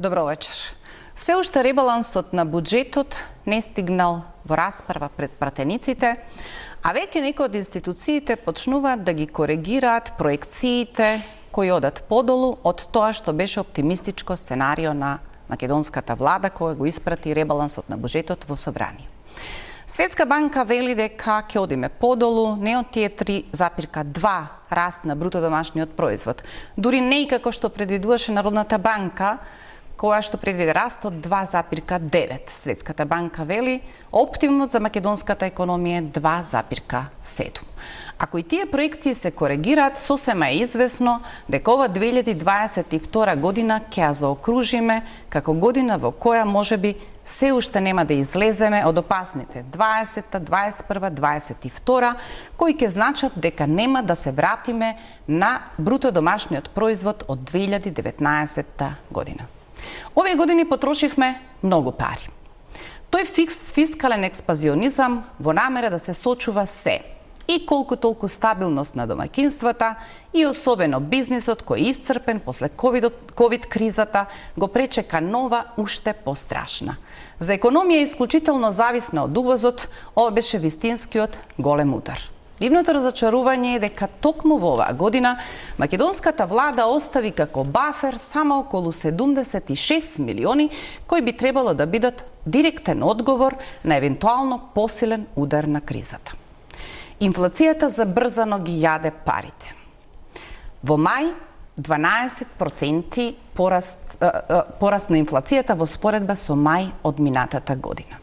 Добро вечер. Се уште ребалансот на буџетот не стигнал во расправа пред пратениците, а веќе некои од институциите почнуваат да ги коригираат проекциите кои одат подолу од тоа што беше оптимистичко сценарио на македонската влада која го испрати ребалансот на буџетот во собрание. Светска банка вели дека ќе одиме подолу, не од тие 3,2 раст на бруто домашниот производ. Дури не и како што предвидуваше Народната банка, која што предвиде раст од 2,9. Светската банка вели оптимумот за македонската економија е 2,7. Ако и тие проекции се коригираат, сосема е известно дека ова 2022 година ќе ја заокружиме како година во која можеби се уште нема да излеземе од опасните 20, 21, 22, кои ќе значат дека нема да се вратиме на бруто домашниот производ од 2019 година. Овие години потрошивме многу пари. Тој фискален експазионизам во намера да се сочува се и колку толку стабилност на домаќинствата и особено бизнисот кој е исцрпен после ковид кризата го пречека нова уште пострашна. За економија исклучително зависна од увозот, ова беше вистинскиот голем удар. Дивното разочарување е дека токму во оваа година македонската влада остави како бафер само околу 76 милиони кои би требало да бидат директен одговор на евентуално посилен удар на кризата. Инфлацијата забрзано ги јаде парите. Во мај 12% пораст на инфлацијата во споредба со мај од минатата година.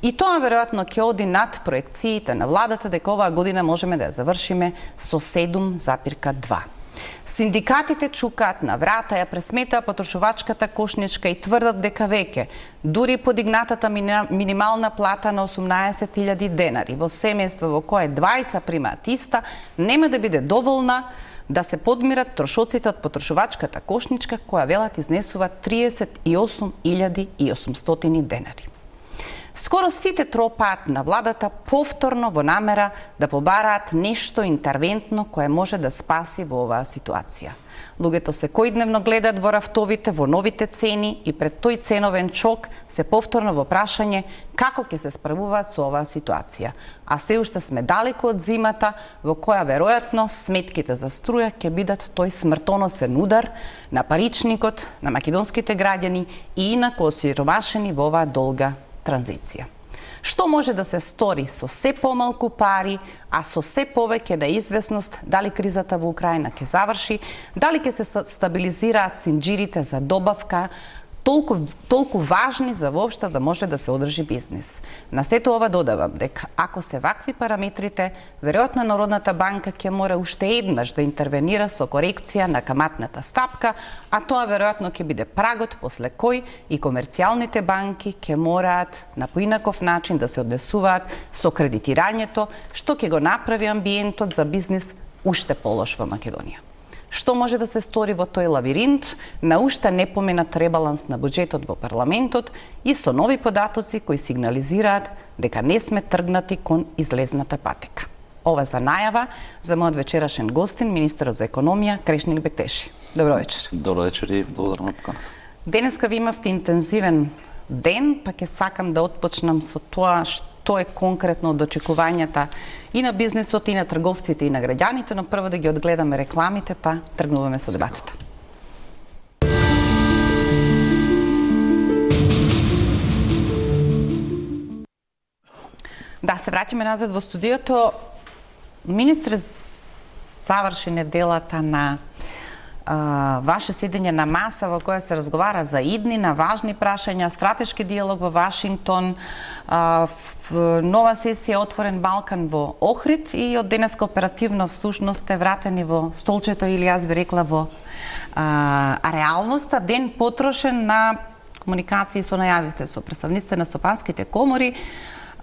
И тоа веројатно ќе оди над проекциите на владата дека оваа година можеме да ја завршиме со 7,2. Синдикатите чукаат на врата, ја пресметаа потрошувачката кошничка и тврдат дека веќе дури подигнатата минимална плата на 18.000 денари во семејство во кое двајца примаат иста, нема да биде доволна да се подмират трошоците од потрошувачката кошничка која велат изнесува 38.800 денари. Скоро сите тропаат на владата повторно во намера да побараат нешто интервентно кое може да спаси во оваа ситуација. Луѓето секојдневно гледаат во рафтовите, во новите цени и пред тој ценовен шок се повторно во прашање како ќе се справуваат со оваа ситуација. А се уште сме далеку од зимата во која веројатно сметките за струја ќе бидат тој смртоносен удар на паричникот, на македонските граѓани и инаку осиромашени во оваа долга транзиција. Што може да се стори со се помалку пари, а со се повеќе неизвестност дали кризата во Украина ќе заврши, дали ќе се стабилизираат синџирите за добавка, толку важни за воопшто да може да се одржи бизнис. На сето ова додавам дека ако се вакви параметрите, веројатно Народната банка ќе мора уште еднаш да интервенира со корекција на каматната стапка, а тоа веројатно ќе биде прагот после кој и комерцијалните банки ќе мораат на поинаков начин да се однесуваат со кредитирањето, што ќе го направи амбиентот за бизнис уште полош во Македонија. Што може да се стори во тој лавиринт на уште непоменат ребаланс на буџетот во парламентот и со нови податоци кои сигнализираат дека не сме тргнати кон излезната патека. Ова за најава за мојот вечерашен гостин, министерот за економија Крешник Бектеши. Добро вечер. Добро вечер и благодарам на поканата. Денеска ви имавте интензивен ден, па ќе сакам да отпочнам со тоа што е конкретно од очекувањата и на бизнисот, и на трговците, и на граѓаните, но прво да ги одгледаме рекламите, па тргнуваме со дебатата. Да, се враќаме назад во студиото. Министре, заврши неделата на ваше седење на маса во која се разговара за иднина, важни прашања, стратешки диалог во Вашингтон, нова сесија Отворен Балкан во Охрид и од денеска оперативно всушност сте вратени во столчето или јас би рекла во реалноста. Ден потрошен на комуникации со најавите со представниците на стопанските комори,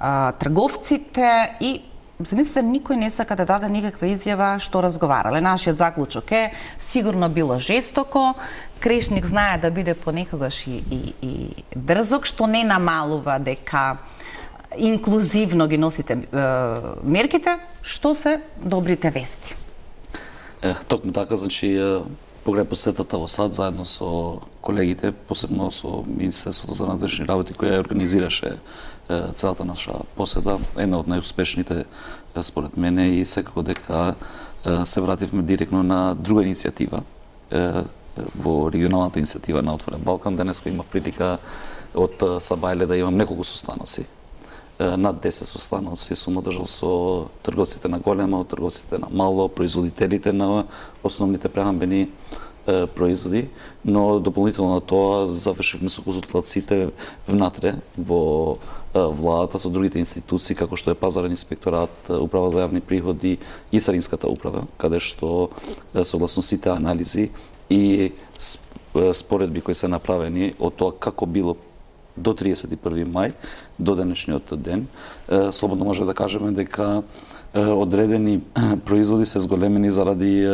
трговците и замислите, никој не сака да даде никаква изјава што разговарале. Нашиот заклучок е сигурно било жестоко, Крешник знае да биде понекогаш и дрзок, што не намалува дека инклузивно ги носите мерките, што се добрите вести. Токму така, значи покрај посетата во САД заедно со колегите, посебно со Министерството за надвешни работи која организираше целата наша посета, една од најуспешните според мене и секако дека се вративме директно на друга иницијатива во регионалната иницијатива на Отворен Балкан. Денеска имав прилика од Сабајле да имам неколку состаноци. Над 10 состаноци сум одржал со трговците на големо, трговците на мало, производителите на основните прехранбени производи, но дополнително на тоа завршивме со консултациите внатре во владата со другите институции како што е Пазарен инспекторат, Управа за јавни приходи и Царинската управа, каде што согласно сите анализи и споредби кои се направени од тоа како било до 31 мај, до денешниот ден, слободно може да кажеме дека одредени производи се зголемени заради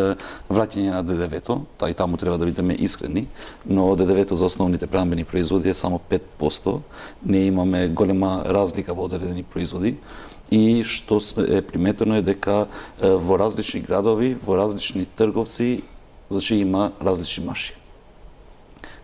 враќање на ДДВ-то, и таму треба да бидеме искрени, но ДДВ-то за основните прехранбени производи е само 5%, не имаме голема разлика во одредени производи и што е приметено е дека во различни градови, во различни трговци, значи има различни маржи.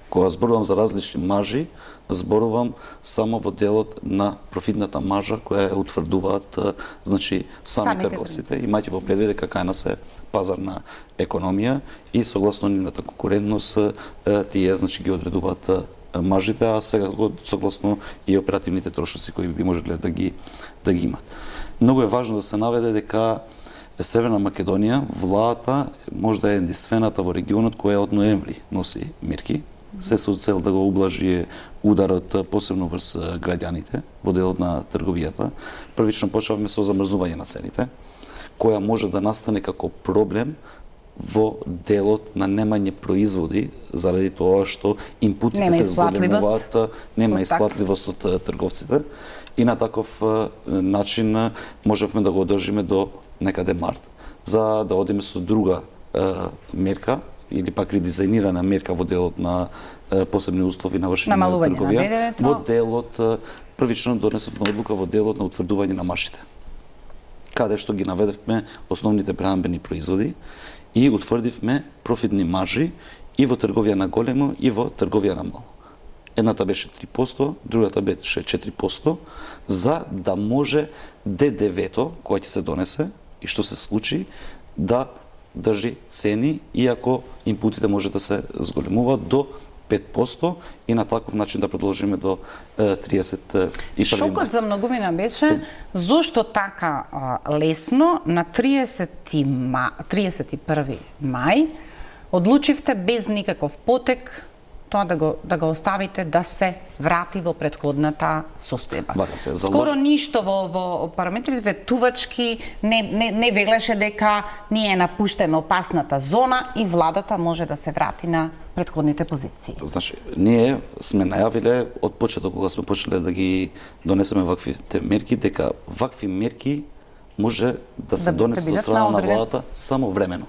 Кога зборувам за различни маржи, зборувам само во делот на профитната маржа која ја утврдуваат значи сами трговците, имајќи во предвид дека кај нас е пазарна економија и согласно нивната конкурентност тие значи ги одредуваат маржите, а сега согласно и оперативните трошоци кои би можеле да ги имат. Многу е важно да се наведе дека Северна Македонија, владата може да е единствената во регионот која од ноември носи мерки, се со цел да го ублажи ударот посебно врз граѓаните во делот на трговијата. Првично почнавме со замрзнување на цените, која може да настане како проблем во делот на немање производи заради тоа што инпутите се зголемуваат, нема исплатливост од трговците и на таков начин можевме да го одржиме до некаде март, за да одиме со друга мерка или пак редизајнирана мерка во делот на посебни услови на вршење на трговија, во делот првично донесовме одлука во делот на утврдување на маржите, каде што ги наведевме основните прехранбени производи и утврдивме профитни маржи и во трговија на големо и во трговија на мало. Едната беше 3%, другата беше 4%, за да може ДДВ-то кој ќе се донесе и што се случи да држи цени, иако инпутите може да се зголемуваат до 5% и на таков начин да продолжиме до 31 мај. Шокот за многумина беше зошто така лесно на 31 мај одлучивте без никаков потек тоа да го оставите да се врати во претходната состојба. Скоро ништо во параметрите ветувачки не велеше дека ние напуштаме опасната зона и владата може да се врати на претходните позиции. Значи, ние сме најавиле од почеток кога сме почнале да ги донесеме ваквите мерки, дека вакви мерки може да се донесат од страна на владата само времено.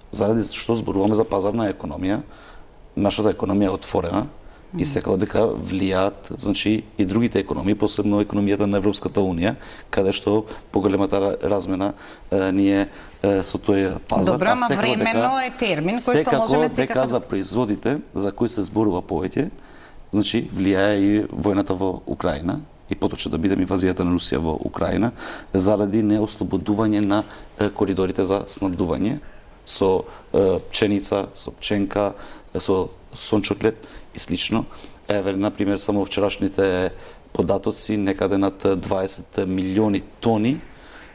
Заради што зборуваме за пазарна економија, нашата економија е отворена и секако дека влијаат значи и другите економии, посебно економијата на Европската унија, каде што поголемата размена ние со тој пазар. Добро, ама времено е термин кој што можеме секако дека за производите за кои се зборува повеќе, значи влијае и војната во Украина и поточно да биде инвазијата на Русија во Украина заради неослободување на коридорите за снабдување со пченица, со пченка, со сончоклет и слично. Еве, например, само вчерашните податоци, некаде над 20 милиони тони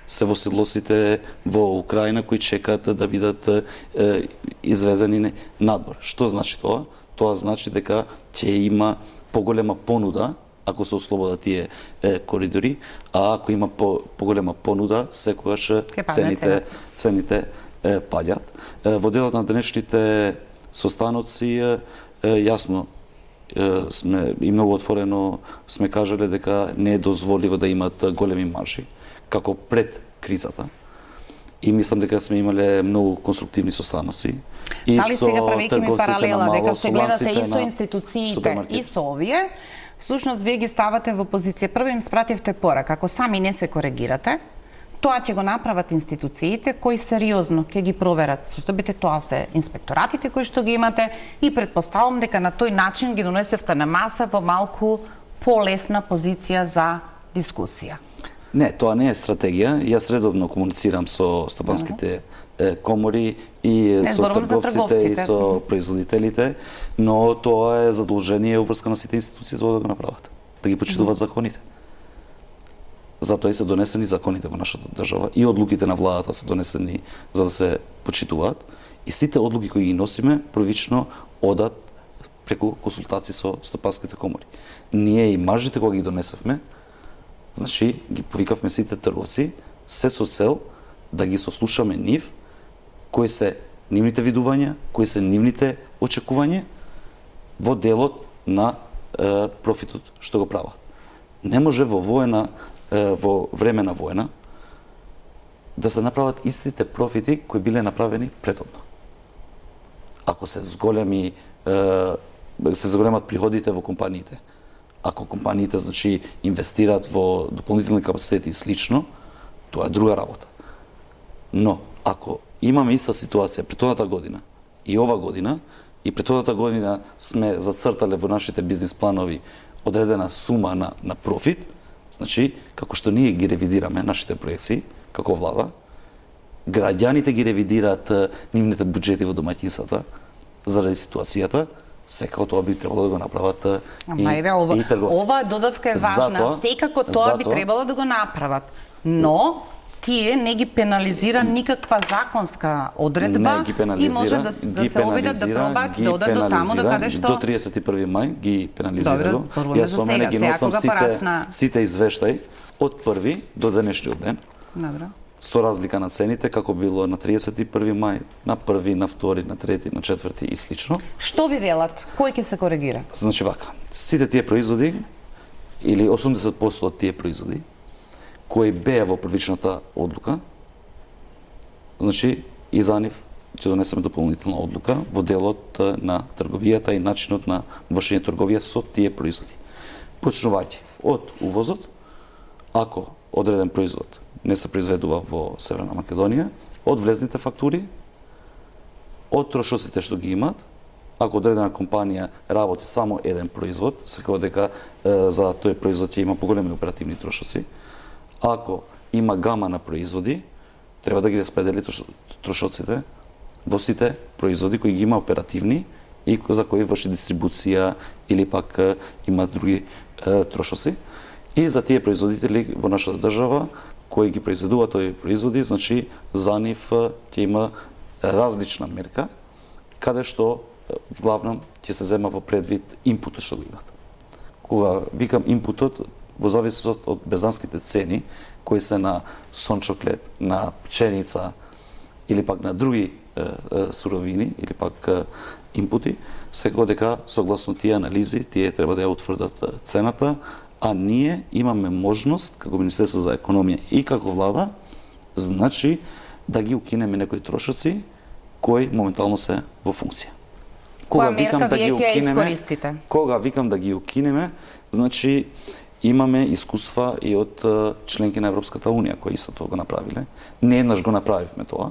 се во силосите во Украина кои чекаат да бидат извезени надвор. Што значи тоа? Тоа значи дека ќе има поголема понуда ако се ослободат тие коридори, а ако има поголема понуда, секогаш цените паѓат. Во делот на денешните состаноци јасно сме и многу отворено сме кажале дека не е дозволиво да имат големи маржи како пред кризата. И мислам дека сме имале многу конструктивни состаноци. Дали сега правејќи ми паралела дека се гледате и со институциите и со овие, всушност вие ги ставате во позиција. Прво им спративте порака, ако сами не се коригирате, Тоа ќе го направат институциите кои сериозно ќе ги проверат состојбите, тоа се инспекторатите кои што ги имате и предпоставам дека на тој начин ги донесевте на маса во малку полесна позиција за дискусија. Не, тоа не е стратегија. Јас редовно комуницирам со стопанските комори и со трговците и со производителите, но тоа е задолжение уврска на сите институции тоа да го направат, да ги почитуваат законите. Затоа и се донесени законите во нашата држава и одлуките на владата се донесени за да се почитуваат и сите одлуки кои ги носиме првично одат преку консултации со стопанските комори. Ние и маржите кога ги донесевме, значи ги повикавме сите трговци се со цел да ги сослушаме нив, кои се нивните видувања, кои се нивните очекувања во делот на профитот што го прават. Не може во време на војна да се направат истите профити кои биле направени претhodно. Ако се зголемат приходите во компаниите, ако компаниите значи инвестираат во дополнителни капацитети и слично, тоа е друга работа. Но ако имаме иста ситуација претходната година и ова година, и претходната година сме зацртале во нашите бизнис планови одредена сума на профит, значи, како што ние ги ревидираме нашите проекции, како влада, граѓаните ги ревидираат нивните буџети во домаќинствата заради ситуацијата, секако тоа би требало да го направат и трговци. Ова додавка е важна, секако тоа би требало да го направат, но тие не ги пенализира никаква законска одредба и може да се обидат да пробаат да одат до таму до каде што... До 31 мај ги пенализирало. Јас со мене ги носам сите извештаи од први до денешниот ден. Добро. Со разлика на цените, како било на 31 мај, на први, на втори, на трети, на четврти и слично. Што ви велат? Кој ќе се коригира? Значи вака, сите тие производи, или 80% од тие производи, кои беа во првичната одлука, значи и за нив ќе донесеме дополнителна одлука во делот на трговијата и начинот на вршење трговија со тие производи. Почнувајќи од увозот, ако одреден производ не се произведува во Северна Македонија, од влезните фактури, од трошоците што ги имаат, ако одредена компанија работи само еден производ, секако дека за тој производ ќе има поголеми оперативни трошоци. Ако има гама на производи, треба да ги распредели трошоците во сите производи кои ги има оперативни и за кои врши дистрибуција или пак има други трошоци. И за тие производители во нашата држава кои ги произведуваат овие производи, значи за нив ќе има различна мерка, каде што главном ќе се зема во предвид импутот што го имат. Кога викам импутот, во зависност од берзанските цени, кои се на сончоклет, на пченица или пак на други суровини или пак импути, секако дека согласно тие анализи, тие треба да ја утврдат цената, а ние имаме можност, како Министерство за економија и како влада, значи да ги укинеме некои трошоци кои моментално се во функција. Која мерка вие ќе ја искористите? Кога викам да ги укинеме, значи имаме искуства и од членки на Европската Унија кои исто тоа го направиле. Не еднаш го направивме тоа.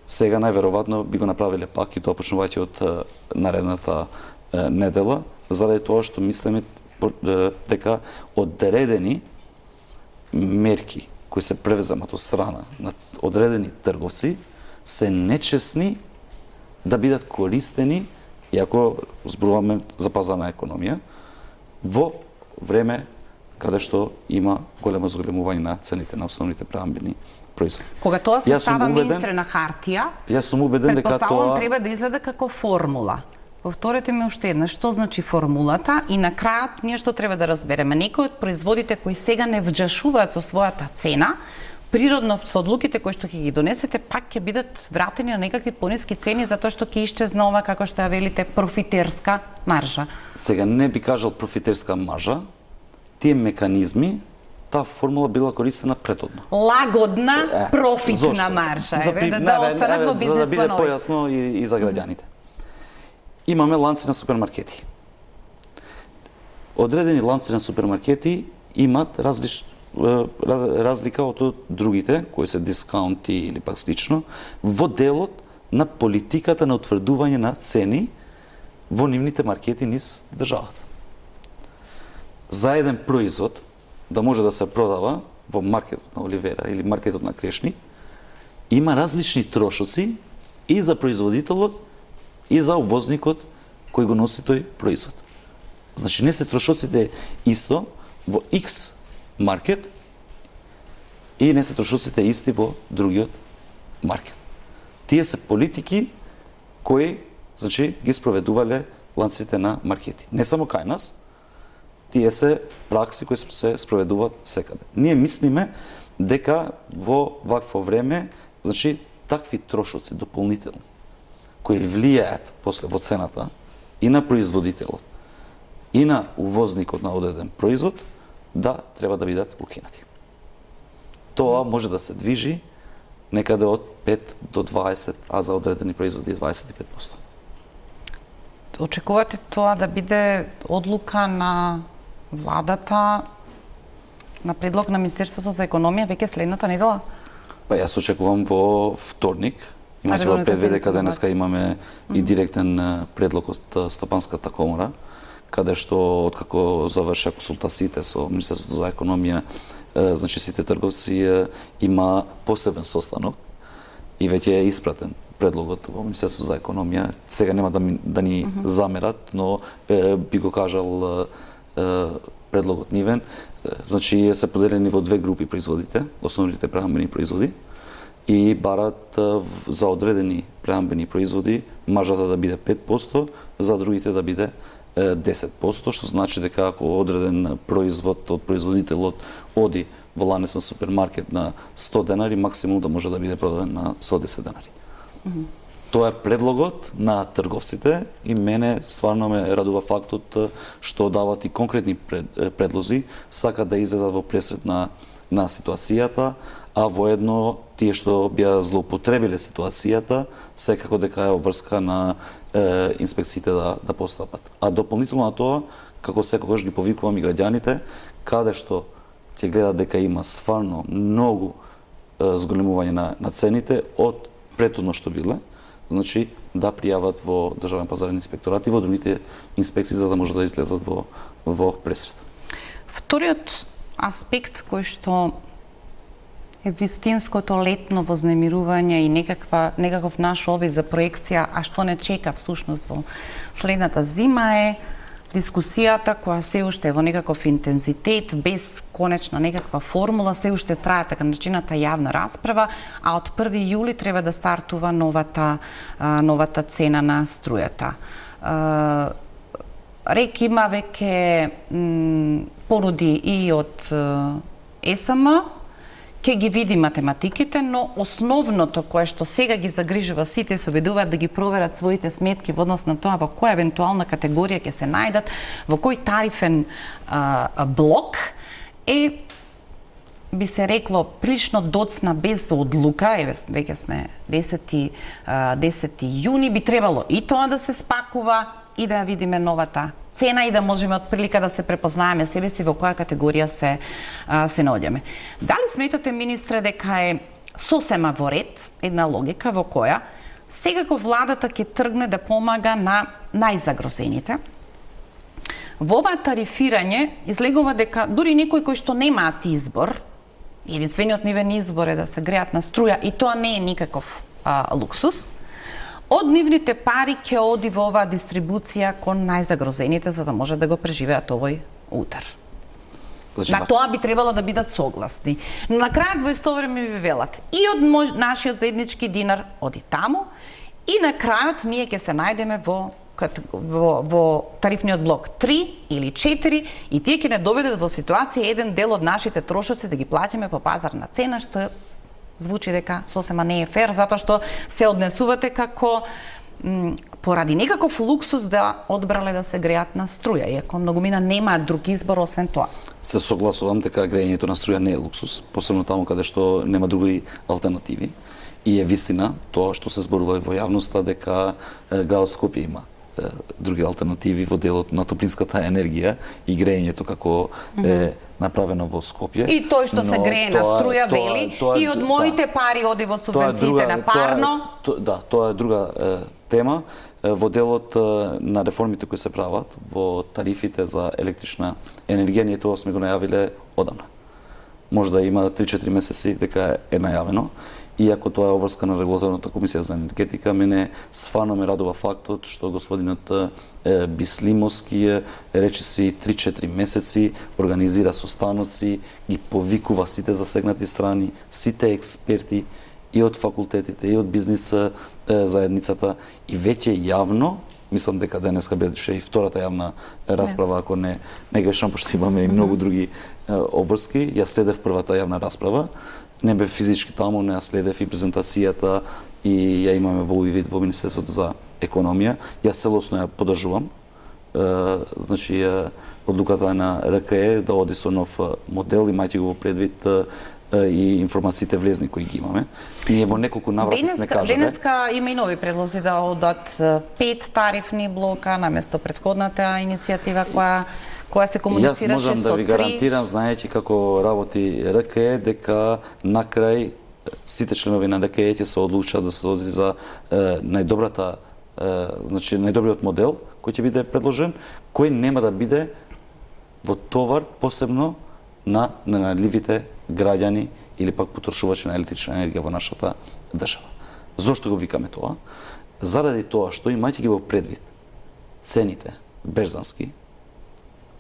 Сега најверојатно би го направиле пак и тоа почнувајќи од наредната недела, заради тоа што мислиме дека одредени мерки кои се превземат од страна на одредени трговци се нечесни да бидат користени, иако зборуваме за пазарна економија, во време каде што има големо зголемување на цените на основните преамбени производи. Кога тоа се става меинстрем на хартија, јас сум убеден дека тоа треба да изгледа како формула. Повторете ми уште еднаш, што значи формулата и на крајот ние што треба да разбереме. Некои од производите кои сега не вџашуваат со својата цена, природно со одлуките кои што ќе ги донесете, пак ќе бидат вратени на некакви пониски цени затоа што ќе исчезна ова, како што ја велите, профитерска маржа. Сега не би кажал профитерска маржа, тие меканизми, таа формула била користена претhodно. Лагодна профитна маржа, да останат во бизнис планови. За да биде појасно и за граѓаните. Имаме ланци на супермаркети. Одредени ланци на супермаркети имат разлика од другите, кои се дискаунти или пак слично, во делот на политиката на утврдување на цени во нивните маркети низ државата. За еден производ да може да се продава во маркетот на Оливера или маркетот на Крешни, има различни трошоци и за производителот и за увозникот кој го носи тој производ. Значи не се трошоците исто во X маркет и не се трошоците исти во другиот маркет. Тие се политики кои, значи, ги спроведувале ланците на маркети. Не само кај нас, тие се пракси кои се спроведуваат секаде. Ние мислиме дека во вакво време, значи, такви трошоци дополнителни, кои влијаат после во цената и на производителот, и на увозникот на одреден производ, да треба да бидат укинати. Тоа може да се движи некаде од 5 до 20, а за одредени производи 25%. Очекувате тоа да биде одлука на владата на предлог на Министерството за економија веќе следната недела? Па јас очекувам во вторник. Имате во предвиде каде денеска имаме и директен предлог од Стопанската комора, каде што откако завршија консултациите со Министерството за економија, значи сите трговци има посебен состанок и веќе е испратен предлогот во Министерството за економија. Сега нема да ни замерат, но би го кажал предлогот нивен. Значи се поделени во две групи производите, основните прехранбени производи, и барат за одредени прехранбени производи маржата да биде 5%, за другите да биде 10%, што значи дека ако одреден производ од производителот оди во ланец на супермаркет на 100 денари, максимум да може да биде продаден на 110 денари. Тоа е предлогот на трговците и мене стварно ме радува фактот што дават и конкретни предлози, сакат да излезат во пресред на ситуацијата, а воедно тие што би злоупотребиле ситуацијата, секако дека е обврска на инспекциите да постапат. А дополнително на тоа, како секогаш ги повикувам и граѓаните, каде што ќе гледат дека има стварно многу зголемување на цените од претhodно што биле, значи да пријават во Државен пазарен инспекторат и во другите инспекции за да може да излезат во пресред. Вториот аспект кој што е вистинското летно вознемирување и некаков наш овој за проекција, а што не чека всушност во следната зима е дискусијата која се уште е во некаков интензитет, без конечна некаква формула, се уште трае така наречената јавна расправа, а од 1 јули треба да стартува новата цена на струјата. РЕК има веќе понуди и од ЕСМ, ќе ги види математиките, но основното кое што сега ги загрижува сите се обидуваат да ги проверат своите сметки во однос на тоа во која евентуална категорија ќе се најдат, во кој тарифен блок е, би се рекло, прилично доцна без одлука, веќе сме 10 јуни, би требало и тоа да се спакува и да видиме новата цена и да можеме отприлика да се препознаеме себе си во која категорија се наоѓаме. Дали сметате, министре, дека е сосема во ред една логика во која секако владата ќе тргне да помага на најзагрозените? Во ова тарифирање излегува дека дури некои кои што немаат избор, единствениот нивен избор е да се греат на струја и тоа не е никаков луксус, од нивните пари ќе оди во оваа дистрибуција кон најзагрозените за да може да го преживеат овој удар. На тоа би требало да бидат согласни. Но на крајот во исто време ви велат и од нашиот заеднички динар оди таму и на крајот ние ќе се најдеме во тарифниот блок 3 или 4 и тие ќе не доведат во ситуација еден дел од нашите трошоци да ги плаќаме по пазарна цена, што звучи дека сосема не е фер, затоа што се однесувате како поради некаков луксус да одбрале да се греат на струја, иако многумина немаат друг избор освен тоа. Се согласувам дека грејењето на струја не е луксус, посебно таму каде што нема други алтернативи. И е вистина тоа што се зборува во јавноста дека градот Скопје има други алтернативи во делот на топлинската енергија и грејењето како е направено во Скопје. И тој што се грее на струја, вели, и од моите пари оди во субвенциите на парно. Тоа е друга тема. Во делот на реформите кои се прават во тарифите за електрична енергија, ние тоа сме го најавиле одамна. Може да има 3-4 месеци дека е најавено. Иако тоа е обврска на Регулаторната комисија за енергетика, мене свано ме радува фактот што господинот Бислимовски речиси 3-4 месеци организира состаноци, ги повикува сите засегнати страни, сите експерти и од факултетите, и од бизнис заедницата, и веќе јавно, мислам дека денеска беше и втората јавна расправа, ако не грешам, пошто имаме и многу други обврски, ја следев првата јавна расправа, не бе физички таму, не ја следев и презентацијата и ја имаме во вид во Министерството за економија. Јас целосно ја поддржувам. Значи, одлуката на РКЕ да оди со нов модел, имајќи го предвид и информациите влезни кои ги имаме. Ние во неколку наврати сме кажале. Денеска има и нови предлози да одат 5 тарифни блока наместо претходната иницијатива која се комуницираше со 3. Јас можам да ви гарантирам, знаејќи како работи РКЕ, дека на крај сите членови на РКЕ ќе се одлучат да се оди за најдобрата, значи најдобриот модел кој ќе биде предложен, кој нема да биде во товар посебно на ненајдливите граѓани или пак потрошувачи на електрична енергија во нашата држава. Зошто го викаме тоа? Заради тоа што имајќи ги во предвид цените берзански,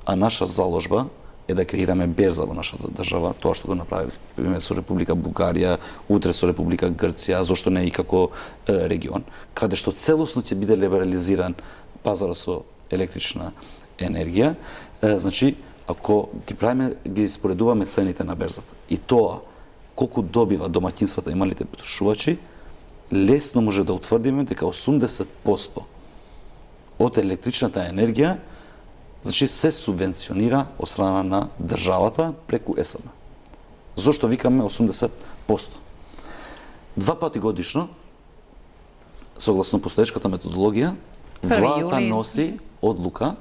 а наша заложба е да креираме берза во нашата држава, тоа што го направи пример со Република Бугарија, утре со Република Грција, зошто не и како регион, каде што целосно ќе биде либерализиран пазарот со електрична енергија, значи ако ги споредуваме цените на берзата и тоа колку добива домаќинствата и малите потрошувачи, лесно може да утврдиме дека 80% од електричната енергија значи се субвенционира од страна на државата преку ЕСМ. Зошто викаме 80%? Два пати годишно, согласно постоечката методологија, владата носи одлука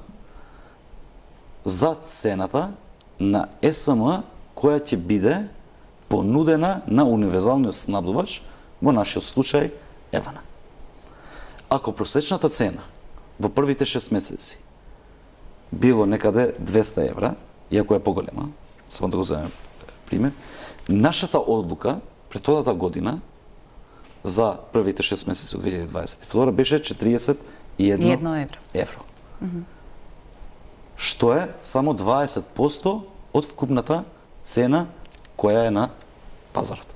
за цената на ЕСМ која ќе биде понудена на универзалниот снабдувач, во нашиот случај Евана. Ако просечната цена во првите 6 месеци било некаде 200 евра, иако е поголема, само да го земем пример, нашата одлука претходната година за првите 6 месеци од 2022 беше 41 евро. Што е само 20% од вкупната цена која е на пазарот.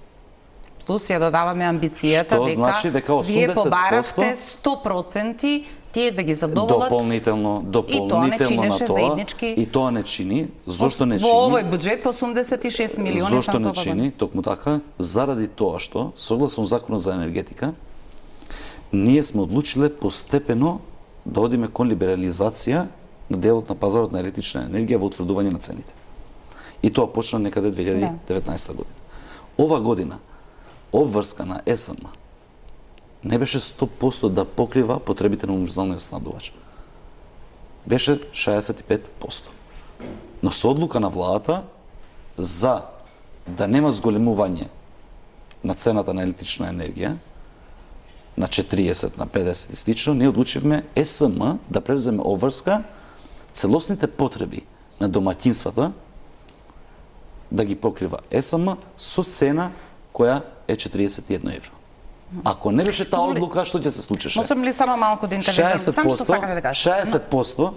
Плюс ја додаваме амбицијата што значи дека 80% вие побаравте 100% тие да ги задоволат дополнително на тоа и тоа не чини. Зошто не чини? Во овој буџет 86 милиони зошто не чини? Токму така, заради тоа што согласно законот за енергетика ние сме одлучиле постепено да одиме кон либерализација на делот на пазарот на електрична енергија во утврдување на цените. И тоа почна некаде 2019 година. Ова година обврска на ЕСМ не беше 100% да покрива потребите на универзалниот снабдувач. Беше 65%. Но со одлука на владата за да нема зголемување на цената на електрична енергија на 40, на 50 и слично, ние одлучивме ЕСМ да превземе обврска целосните потреби на домаќинствата да ги покрива ЕСМ со цена која е 41 евро. Ако не беше таа одлука, што ќе се случеше? Можам ли само малку да интервенирам? Сам што сакате да кажете? 60%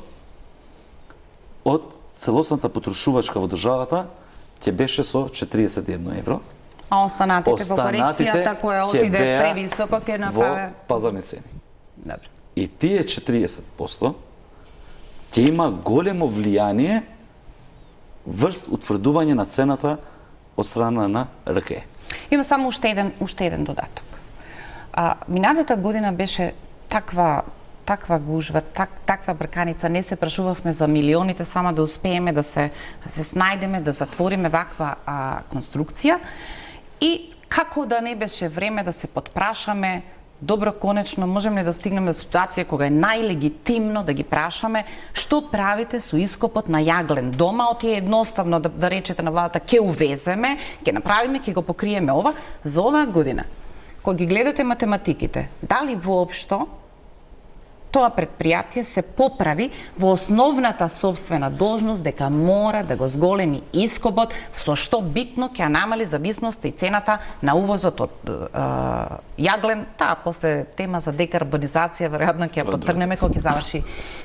од целосната потрошувачка во државата ќе беше со 41 евро. А останатите во корекцијата која отиде превисоко ќе направи во пазарни цени. Добро. И тие 40% ќе има големо влијание врз утврдување на цената од страна на РКЕ. Има само уште еден додаток. Минатата година беше таква гужва, таква брканица, не се прашувавме за милионите, само да успееме да се снајдеме, да затвориме ваква конструкција и како да не беше време да се потпрашаме добро, конечно, можеме ли да стигнеме до ситуација кога е најлегитимно да ги прашаме што правите со ископот на јаглен. Дома оти е едноставно да речете на владата ќе увеземе, ќе направиме, ќе го покриеме ова за оваа година. Кога ги гледате математиките, дали воопшто тоа предпријатие се поправи во основната собствена должност дека мора да го зголеми ископот, со што битно ќе намали зависноста и цената на увозот од јаглен. Таа после тема за декарбонизација веројатно ќе ја потргнеме кога ќе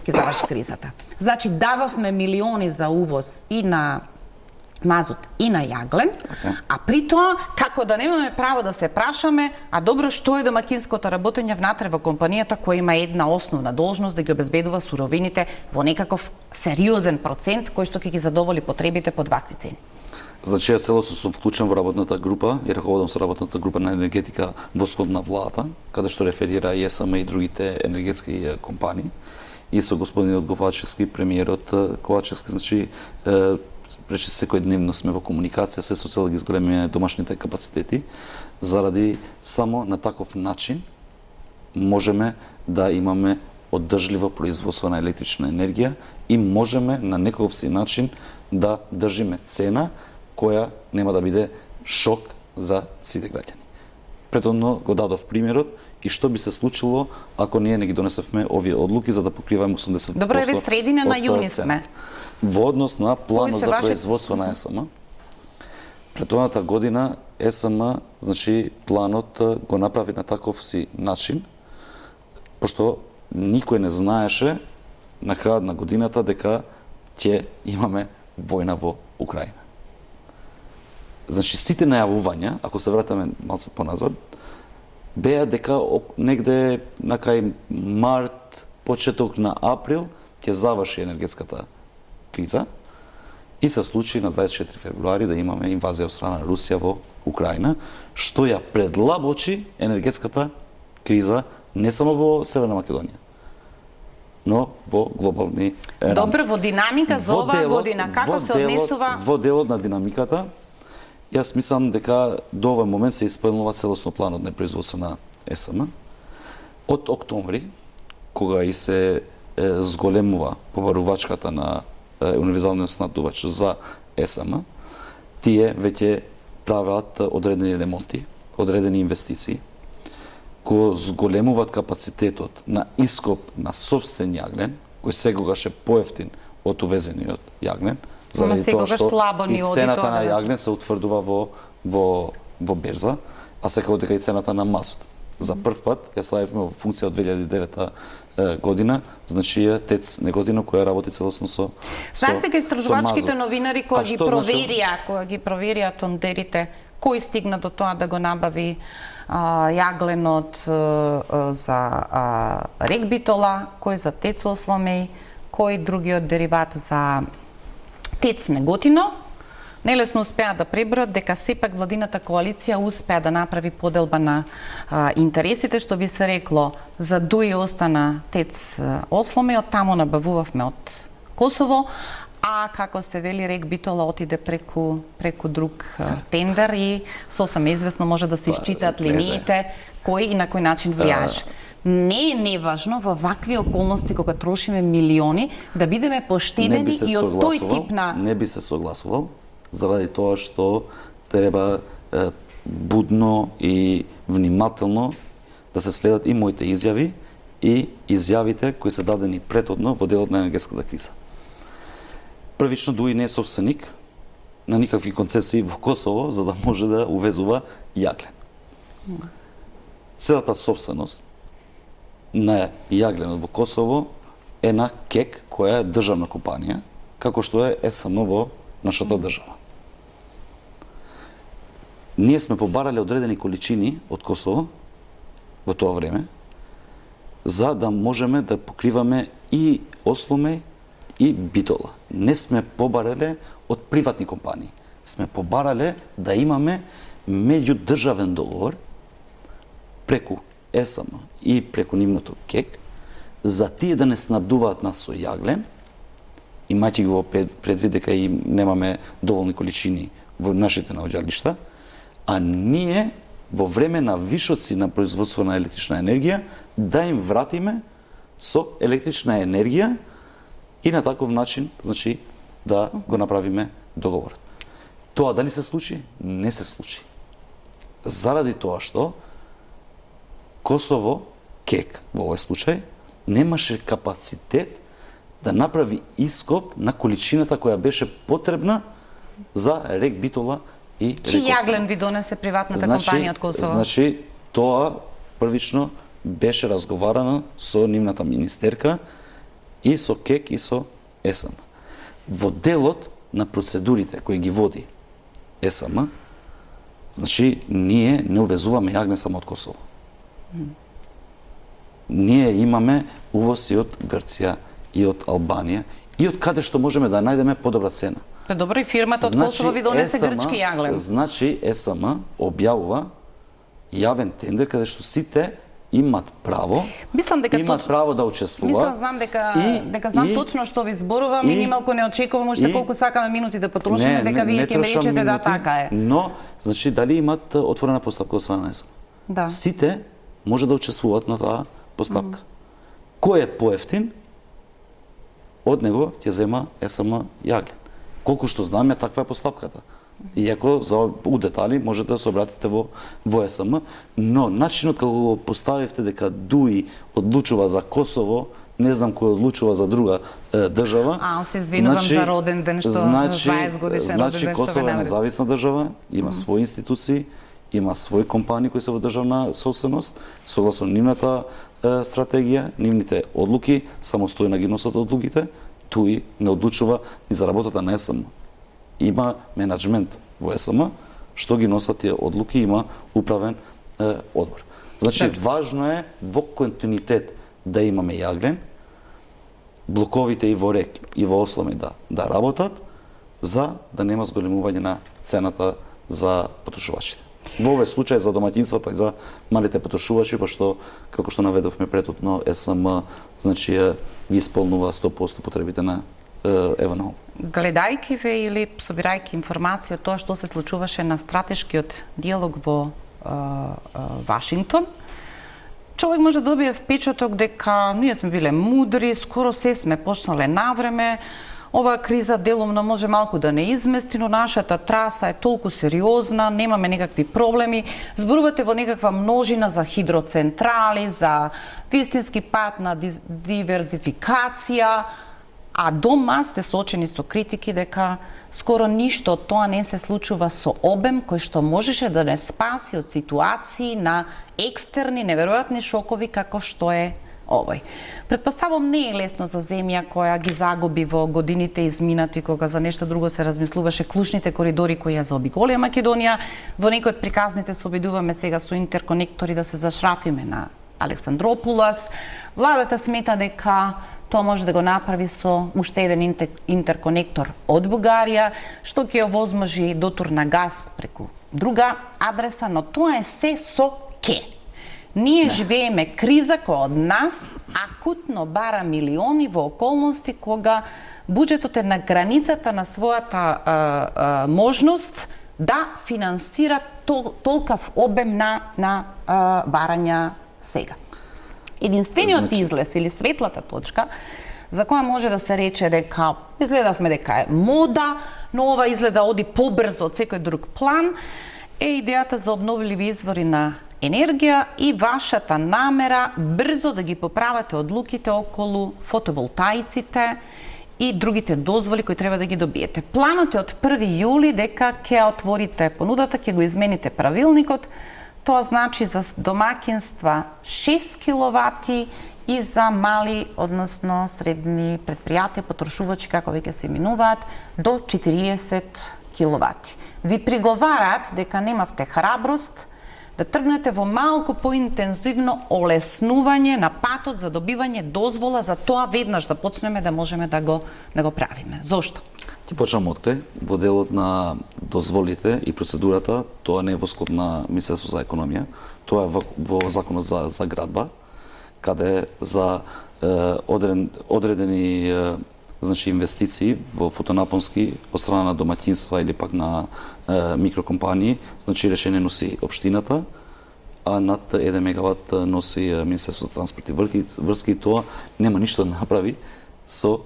заврши кризата. Значи дававме милиони за увоз и на мазут и на јаглен, а при тоа како да немаме право да се прашаме, а добро, што е домакинското работење внатре во компанијата која има една основна должност да ги обезбедува суровините во некаков сериозен процент кој што ќе ги задоволи потребите по вакви цени. Значи, ја целосно сум вклучен во работната група и раководам со работната група на енергетика во скоп на владата, каде што реферира и ЕСМ и другите енергетски компании, и со господинот Ковачевски, премиерот Ковачевски, значи рече секојдневно сме во комуникација, се со цел да ги зголемиме домашните капацитети, заради само на таков начин можеме да имаме оддржливо производство на електрична енергија и можеме на некаков си начин да држиме цена која нема да биде шок за сите граѓани. Претhodно го дадов примерот и што би се случило ако ние не ги донесевме овие одлуки за да покриваме 80% Добро, еве средина на јуни сме. Во однос на планот за производство на ЕСМ, претhodната година ЕСМ, значи планот го направи на таков си начин, пошто никој не знаеше на крајот на годината дека ќе имаме војна во Украина. Значи сите најавувања, ако се вратиме малце поназад, беа дека негде на кај март, почеток на април ќе заврши енергетската криза и се случи на 24 февруари да имаме инвазија од страна на Русија во Украина, што ја предлабочи енергетската криза не само во Северна Македонија, но во глобални рамки. Добро, во динамика за оваа година, како се однесува? Во делот на динамиката, јас мислам дека до овој момент се исполнува целосно планот на производство на ЕСМ. Од октомври, кога и се зголемува побарувачката на универзалниот снабдувач за ЕСМ, тие веќе прават одредени ремонти, одредени инвестиции, кои зголемуваат капацитетот на ископ на собствен јаглен, кој секогаш е поевтин од увезениот јаглен, заради тоа што и цената на јаглен се утврдува во берза, а секако дека и цената на мазут. За прв пат ја ставивме во функција од 2009 година, значи е ТЕЦ Неготино која работи целосно со Знаете дека истражувачките новинари кои ги проверија тондерите, кој стигна до тоа да го набави јагленот за Рекбитола, кој за ТЕЦ Осломеј, кој другиот дериват за ТЕЦ Неготино, нелесно успеа да преброат дека сепак владината коалиција успеа да направи поделба на интересите, што би се рекло за ДУИ остана ТЕЦ Осломе, од таму набавувавме од Косово, а како се вели Рекбитола отиде преку друг тендер и сосем известно може да се исчитаат линиите кој и на кој начин влијаеше. Не е неважно во вакви околности кога трошиме милиони да бидеме поштедени и од тој тип на... Не би се согласувал, заради тоа што треба будно и внимателно да се следат и моите изјави и изјавите кои се дадени претhodно во делот на енергетската криза. Првично ДУИ не е собственик на никакви концесии во Косово за да може да увезува јаглен. Целата собственост на јагленот во Косово е на КЕК, која е државна компанија, како што е ЕСМ во нашата држава. Ние сме побарале одредени количини од Косово во тоа време, за да можеме да покриваме и Осломеј и Битола. Не сме побарале од приватни компании. Сме побарале да имаме меѓудржавен договор преку ЕСМ и преку нивното КЕК, за тие да не снабдуваат нас со јаглен, имајќи го предвид дека и немаме доволни количини во нашите наоѓалишта, а ние во време на вишоци на производство на електрична енергија, да им вратиме со електрична енергија и на таков начин, значи, да го направиме договорот. Тоа дали се случи? Не се случи. Заради тоа што Косово, КЕК во овој случај, немаше капацитет да направи ископ на количината која беше потребна за рек Битола и рек Чи Основа. јаглен ви донесе приватната компанија од Косово? Значи, тоа првично беше разговарано со нивната министерка и со КЕК и со ЕСМ. Во делот на процедурите кои ги води ЕСМ, значи, ние не увезуваме јагне само од Косово. Ние имаме увоз и од Грција, и од Албанија, и од каде што можеме да најдеме подобра цена. Добро, и фирмата од Косово ви донесе грчки јаглен. Значи, ЕСМ објавува јавен тендер каде што сите имат право, право да учествуваат. Мислам, знам дека знам точно што ви зборувам и нималку не очекувам уште колку сакаме минути да потрошиме, дека вие ќе ме речете да така е. Но, значи, дали имат отворена постапка од страна на ЕСМ? Да. Сите може да учествуваат на таа постапка. Кој е поевтин, од него ќе зема ЕСМ јаглен. Колку што знам, таква е постапката. Иако за у детали можете да се обратите во ЕСМ, но начинот како го поставивте дека ДУИ одлучува за Косово, не знам кој одлучува за друга држава. Се извинувам за роден ден што 20 годишен роден ден што Косово е независна држава, има своји институции, има своји компании кои се во државна собственост, согласно нивната стратегија, нивните одлуки, самостојно ги носат одлуките, ДУИ не одлучува ни за работата на ЕСМ. Има менеджмент во ЕСМ, што ги носат тие одлуки, има управен одбор. Значи, важно е во континуитет да имаме јаглен, блоковите и во рек и во Осломи да работат, за да нема зголемување на цената за потрошувачите. Во овој случај за домаќинствата и за малите потрошувачи, пошто, како што наведовме претhodно, ЕСМ, значи, ги исполнува 100% потребите на ЕВНО. Гледајќи ве или собирајќи информација од тоа што се случуваше на стратешкиот диалог во Вашингтон, човек може да добие впечаток дека ние сме биле мудри, скоро се сме почнале навреме, оваа криза делумно може малку да не измести, но нашата траса е толку сериозна, немаме некакви проблеми. Зборувате во некаква множина за хидроцентрали, за вистински пат на диверзификација, а дома сте соочени со критики дека скоро ништо од тоа не се случува со обем кој што можеше да не спаси од ситуации на екстерни неверојатни шокови како што е овој. Претпоставам не е лесно за земја која ги загуби во годините изминати кога за нешто друго се размислуваше клучните коридори кои ја заобиколија Македонија. Во некои од приказните се обидуваме сега со интерконектори да се зашрафиме на Александрополас. Владата смета дека тоа може да го направи со уште еден интерконектор од Бугарија, што ќе овозможи дотур на газ преку друга адреса, но тоа е се со ке. Ние живееме криза која од нас акутно бара милиони во околности кога буџетот е на границата на својата можност да финансира толкав обем на барања сега. Единствениот излез или светлата точка за која може да се рече дека изгледавме дека е мода, но ова изгледа оди побрзо од секој друг план, е идејата за обновливи извори на енергија и вашата намера брзо да ги поправате одлуките околу фотоволтаиците и другите дозволи кои треба да ги добиете. Планот е од 1 јули дека ќе отворите понудата, ќе го измените правилникот. Тоа значи за домаќинства 6 киловати и за мали, односно средни предпријатија, потрошувачи, како веќе се именуваат, до 40 киловати. Ви приговараат дека немавте храброст да тргнете во малку поинтензивно олеснување на патот за добивање дозвола за тоа веднаш да почнеме да можеме да го правиме. Зошто? Ти почнам од крај, во делот на дозволите и процедурата, тоа не е во склоп на Министерство за економија, тоа е во законот за градба, каде за одредени значи инвестиции во фотонапонски од страна на домаќинства или пак на микрокомпании, значи решение носи општината, а над 1 мегават носи Министерството за транспорт и врски, и тоа нема ништо да направи со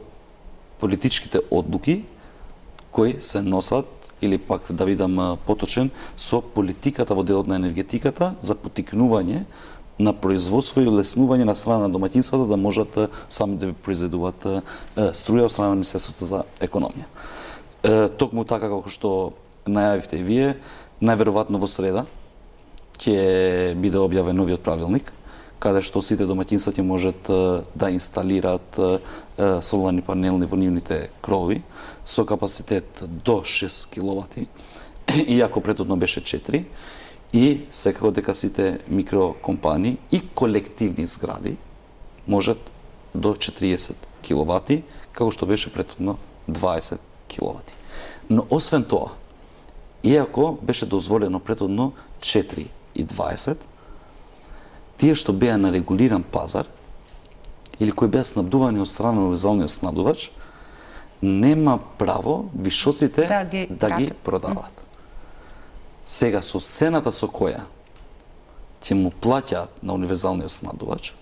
политичките одлуки кои се носат, или пак да бидам поточен, со политиката во делот на енергетиката за поттикнување на производство и улеснување на страна на домаќинствата да можат сами да произведуваат струја од страна на Министерството за економија. Токму така како што најавивте и вие, најверојатно во среда ќе биде објавен новиот правилник, каде што сите домаќинства ќе можат да инсталираат соларни панели во нивните крови со капацитет до 6 киловати, иако претhodно беше 4, и секако дека сите микрокомпании и колективни згради можат до 40 киловати, како што беше претhodно 20 киловати. Но освен тоа, иако беше дозволено претhodно 4 и 20, тие што беа на регулиран пазар или кои беа снабдувани од страна на универзалниот снабдувач, нема право вишоците да ги продават. Сега, со цената со која ќе му плаќаат на универзалниот снабдувач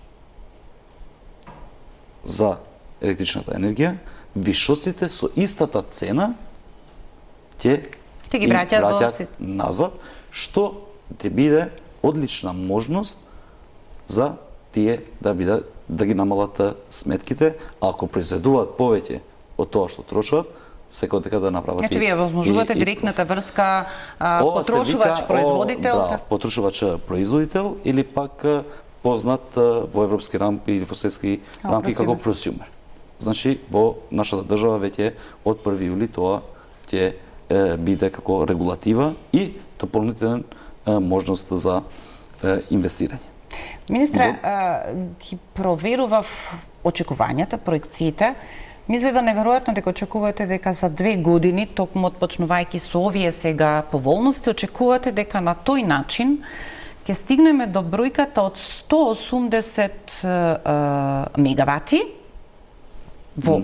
за електричната енергија, вишоците со истата цена ќе ги враќаат назад, што ќе биде одлична можност за тие да ги намалат сметките, а ако произведуваат повеќе од тоа што трошат, секој дека да направат. Значи вие возможувате директната врска потрошувач-производител? Да, потрошувач-производител или пак познат во европски рамки или во светски рамки како просюмер. Значи во нашата држава веќе од 1 јули тоа ќе биде како регулатива и дополнителен можност за инвестирање. Министре, ги проверував очекувањата, проекциите. Ми изгледа неверојатно дека очекувате дека за 2 години, токму отпочнувајќи со овие сега поволности, очекувате дека на тој начин ќе стигнеме до бројката од 180 мегавати во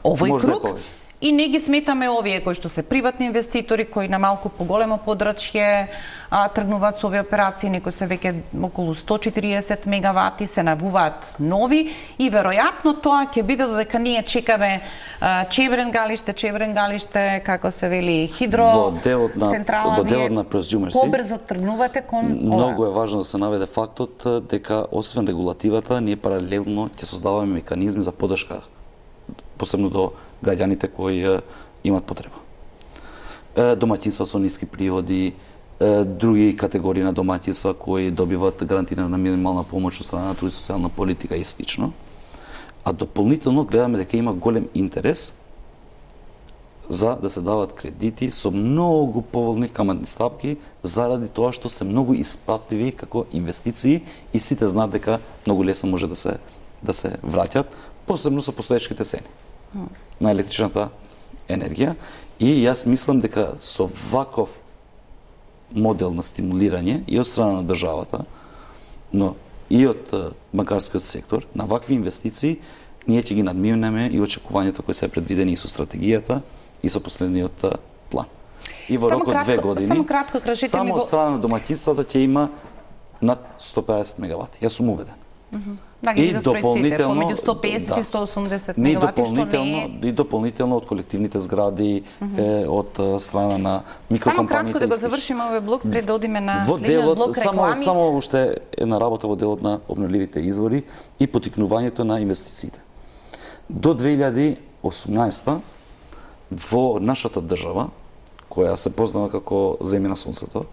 овој круг. И не ги сметаме овие кои што се приватни инвеститори, кои на малку поголемо подрачје тргнуваат со овие операции, некои се веќе околу 140 мегавати, се навуваат нови и веројатно тоа ќе биде додека ние чекаме Чеврен галиште, како се вели, хидро централа. Во делот на прозумерси, побрзо тргнувате кон ова. Многу е важно да се наведе фактот дека освен регулативата, ние паралелно ќе создаваме механизми за поддршка, посебно до граѓаните кои имат потреба. Домаќинства со ниски приходи, други категории на домаќинства кои добиваат гарантирана минимална помош од страна на труд и социјална политика и слично. А дополнително гледаме дека има голем интерес за да се дават кредити со многу поволни каматни стапки заради тоа што се многу исплатливи како инвестиции и сите знаат дека многу лесно може да се враќат, посебно со постоечките цени на електричната енергија. И јас мислам дека со ваков модел на стимулирање и од страна на државата, но и од банкарскиот сектор, на вакви инвестиции, ние ќе ги надминеме и очекувањата кои се предвидени и со стратегијата и со последниот план. И во рок од 2 години, само од страна на домаќинствата ќе има над 150 мегавати. Јас сум уведен. Да, ги видов проекциите, помеѓу 150 и 180 мегавати, што не е... И дополнително од колективните згради, од страна на микрокомпаниите. Само кратко да го завршиме овој блок пред да одиме на следниот блок реклами. Само уште една работа во делот на обновливите извори и поттикнувањето на инвестициите. До 2018 во нашата држава, која се познава како земја на сонцето,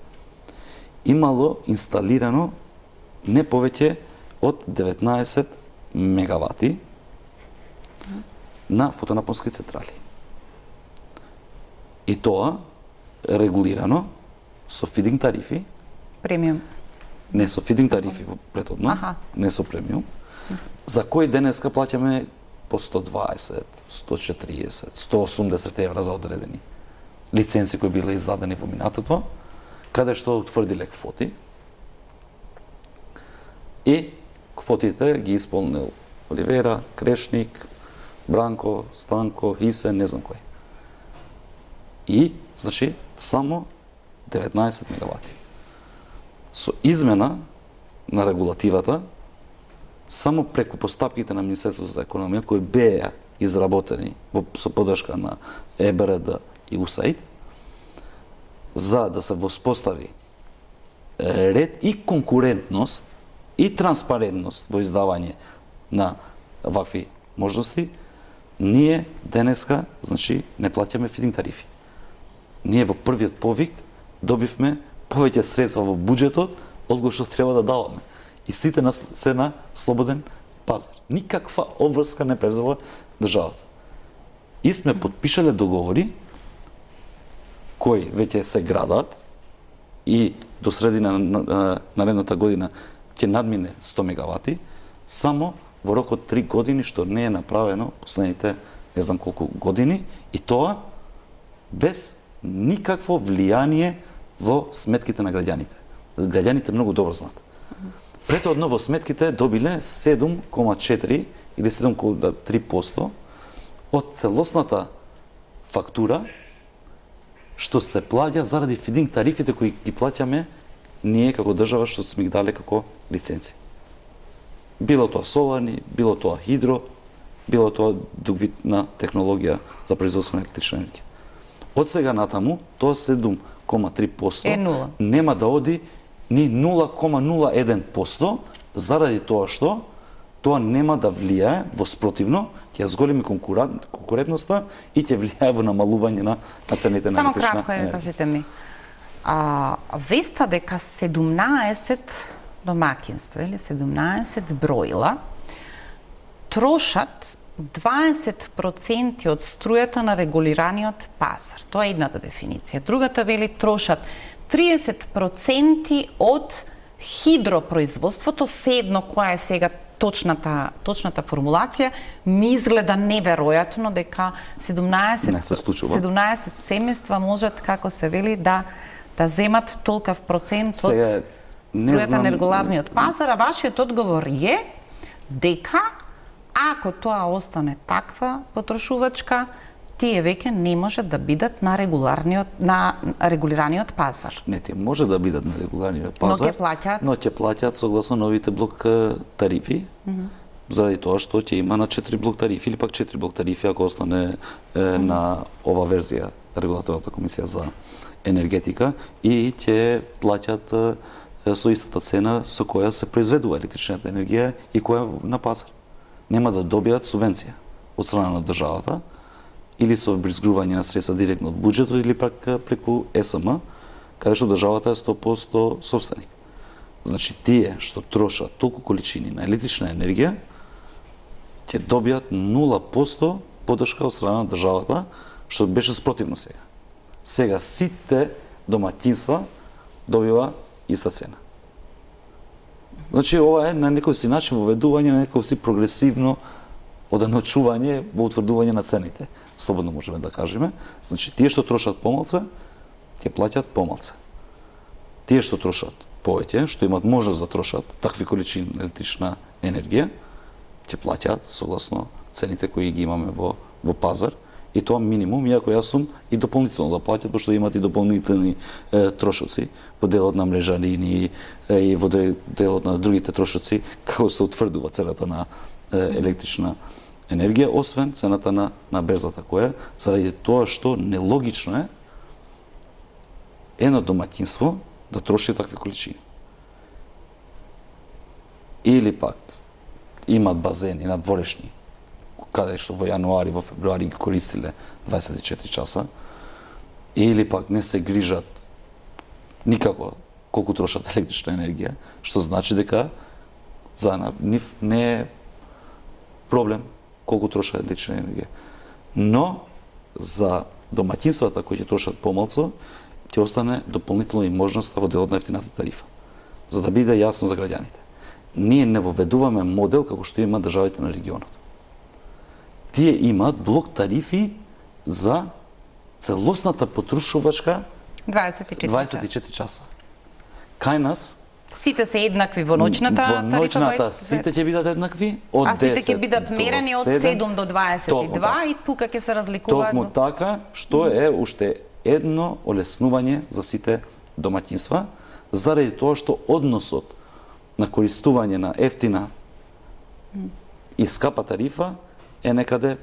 имало инсталирано не повеќе од 19 мегавати на фотонапонски централи. И тоа регулирано со фидинг тарифи. Премиум. Не со фидинг тарифи претhodно, не со премиум, за кои денеска плаќаме по 120, 140, 180 евра за одредени лиценци кои биле издадени во минатото, каде што утврдиле квоти и квотите ги исполнил Оливера, Крешник, Бранко, Станко, Исе, не знам кој. И, значи, само 19 мегавати. Со измена на регулативата, само преку постапките на Министерството за економија, кои беа изработени со поддршка на ЕБРД и УСАИД, за да се воспостави ред и конкурентност и транспарентност во издавање на вакви можности, ние денеска, значи, не плаќаме фидинг тарифи. Ние во првиот повик добивме повеќе средства во буџетот од кои што треба да даваме. И сите се на слободен пазар. Никаква обврска не превзела државата. И сме подпишале договори кои веќе се градат и до средина на наредната година ќе надмине 100 мегавати, само во рок од 3 години, што не е направено последните не знам колку години, и тоа без никакво влијание во сметките на граѓаните. Граѓаните многу добро знаат. Претhodно во сметките добиле 7,4 или 7,3% од целосната фактура што се плаќа заради фидинг тарифите кои ги плаќаме ние како држава што сме ги дале како лиценци. Било тоа соларни, било тоа хидро, било тоа друг вид на технологија за производство на електрична енергија. Од сега натаму, тоа 7,3% нема да оди ни 0,01% заради тоа што тоа нема да влијае во спротивно, ќе зголеми конкурентноста и ќе влијае во намалување на цените на електрична енергија. Само кратко, кажете ми. Веста дека 17 домаќинства или 17 броила трошат 20% од струјата на регулираниот пазар. Тоа е едната дефиниција. Другата вели трошат 30% од хидропроизводството, седно која е сега точната формулација, ми изгледа неверојатно дека 17 семејства можат, како се вели, да земат толков процент од струјата на регуларниот пазар, а вашиот одговор е дека ако тоа остане таква потрошувачка, тие веќе не можат да бидат на регулираниот пазар. Не, тие може да бидат на регулираниот пазар, но ќе плаќаат согласно новите блок тарифи, заради тоа што ќе има на 4 блок тарифи или пак 4 блок тарифи ако остане на ова верзија регулаторната комисија за енергетика, и ќе плаќаат со истата цена со која се произведува електричната енергија и која на пазар. Нема да добијат субвенција од страна на државата или со вбрзгување на средства директно од буџетот или пак преку ЕСМ, каде што државата е 100% собственик. Значи тие што трошат толку количини на електрична енергија ќе добијат 0% поддршка од страна на државата, што беше спротивно сега. Сега сите домаќинства добива иста цена. Значи ова е на некој си начин воведување на некој си прогресивно оденачување во утврдување на цените. Слободно можеме да кажеме. Значи тие што трошат помалце ќе плаќаат помалце. Тие што трошат повеќе, што имаат можност да трошат такви количини електрична енергија, ќе плаќаат согласно цените кои ги имаме во пазар. И тоа минимум, иако јас сум и дополнително да плаќат, пошто имаат и дополнителни трошоци во делот на мрежа линии и во делот на другите трошоци, како се утврдува цената на електрична енергија, освен цената на берзата која, заради тоа што нелогично е едно домаќинство да троши такви количини. Или пак имаат базени надворешни, каде што во јануари, во февруари ги користиле 24 часа, или пак не се грижат никако колку трошат електрична енергија, што значи дека за нив не е проблем колку трошат електрична енергија. Но за домаќинствата кои ќе трошат помалку, ќе остане дополнително и можноста во делот на ефтината тарифа, за да биде јасно за граѓаните. Ние не воведуваме модел како што има државите на регионот. Тие имаат блок тарифи за целосната потрошувачка 24 часа. Кај нас Сите се еднакви во ноќната Во ноќната тарифа, сите ќе бидат еднакви, од 10 а сите ќе бидат мерени од 7 до 22 и тука ќе се разликуваат. Токму така, што е уште едно олеснување за сите домаќинства, заради тоа што односот на користување на ефтина и скапа тарифа е некаде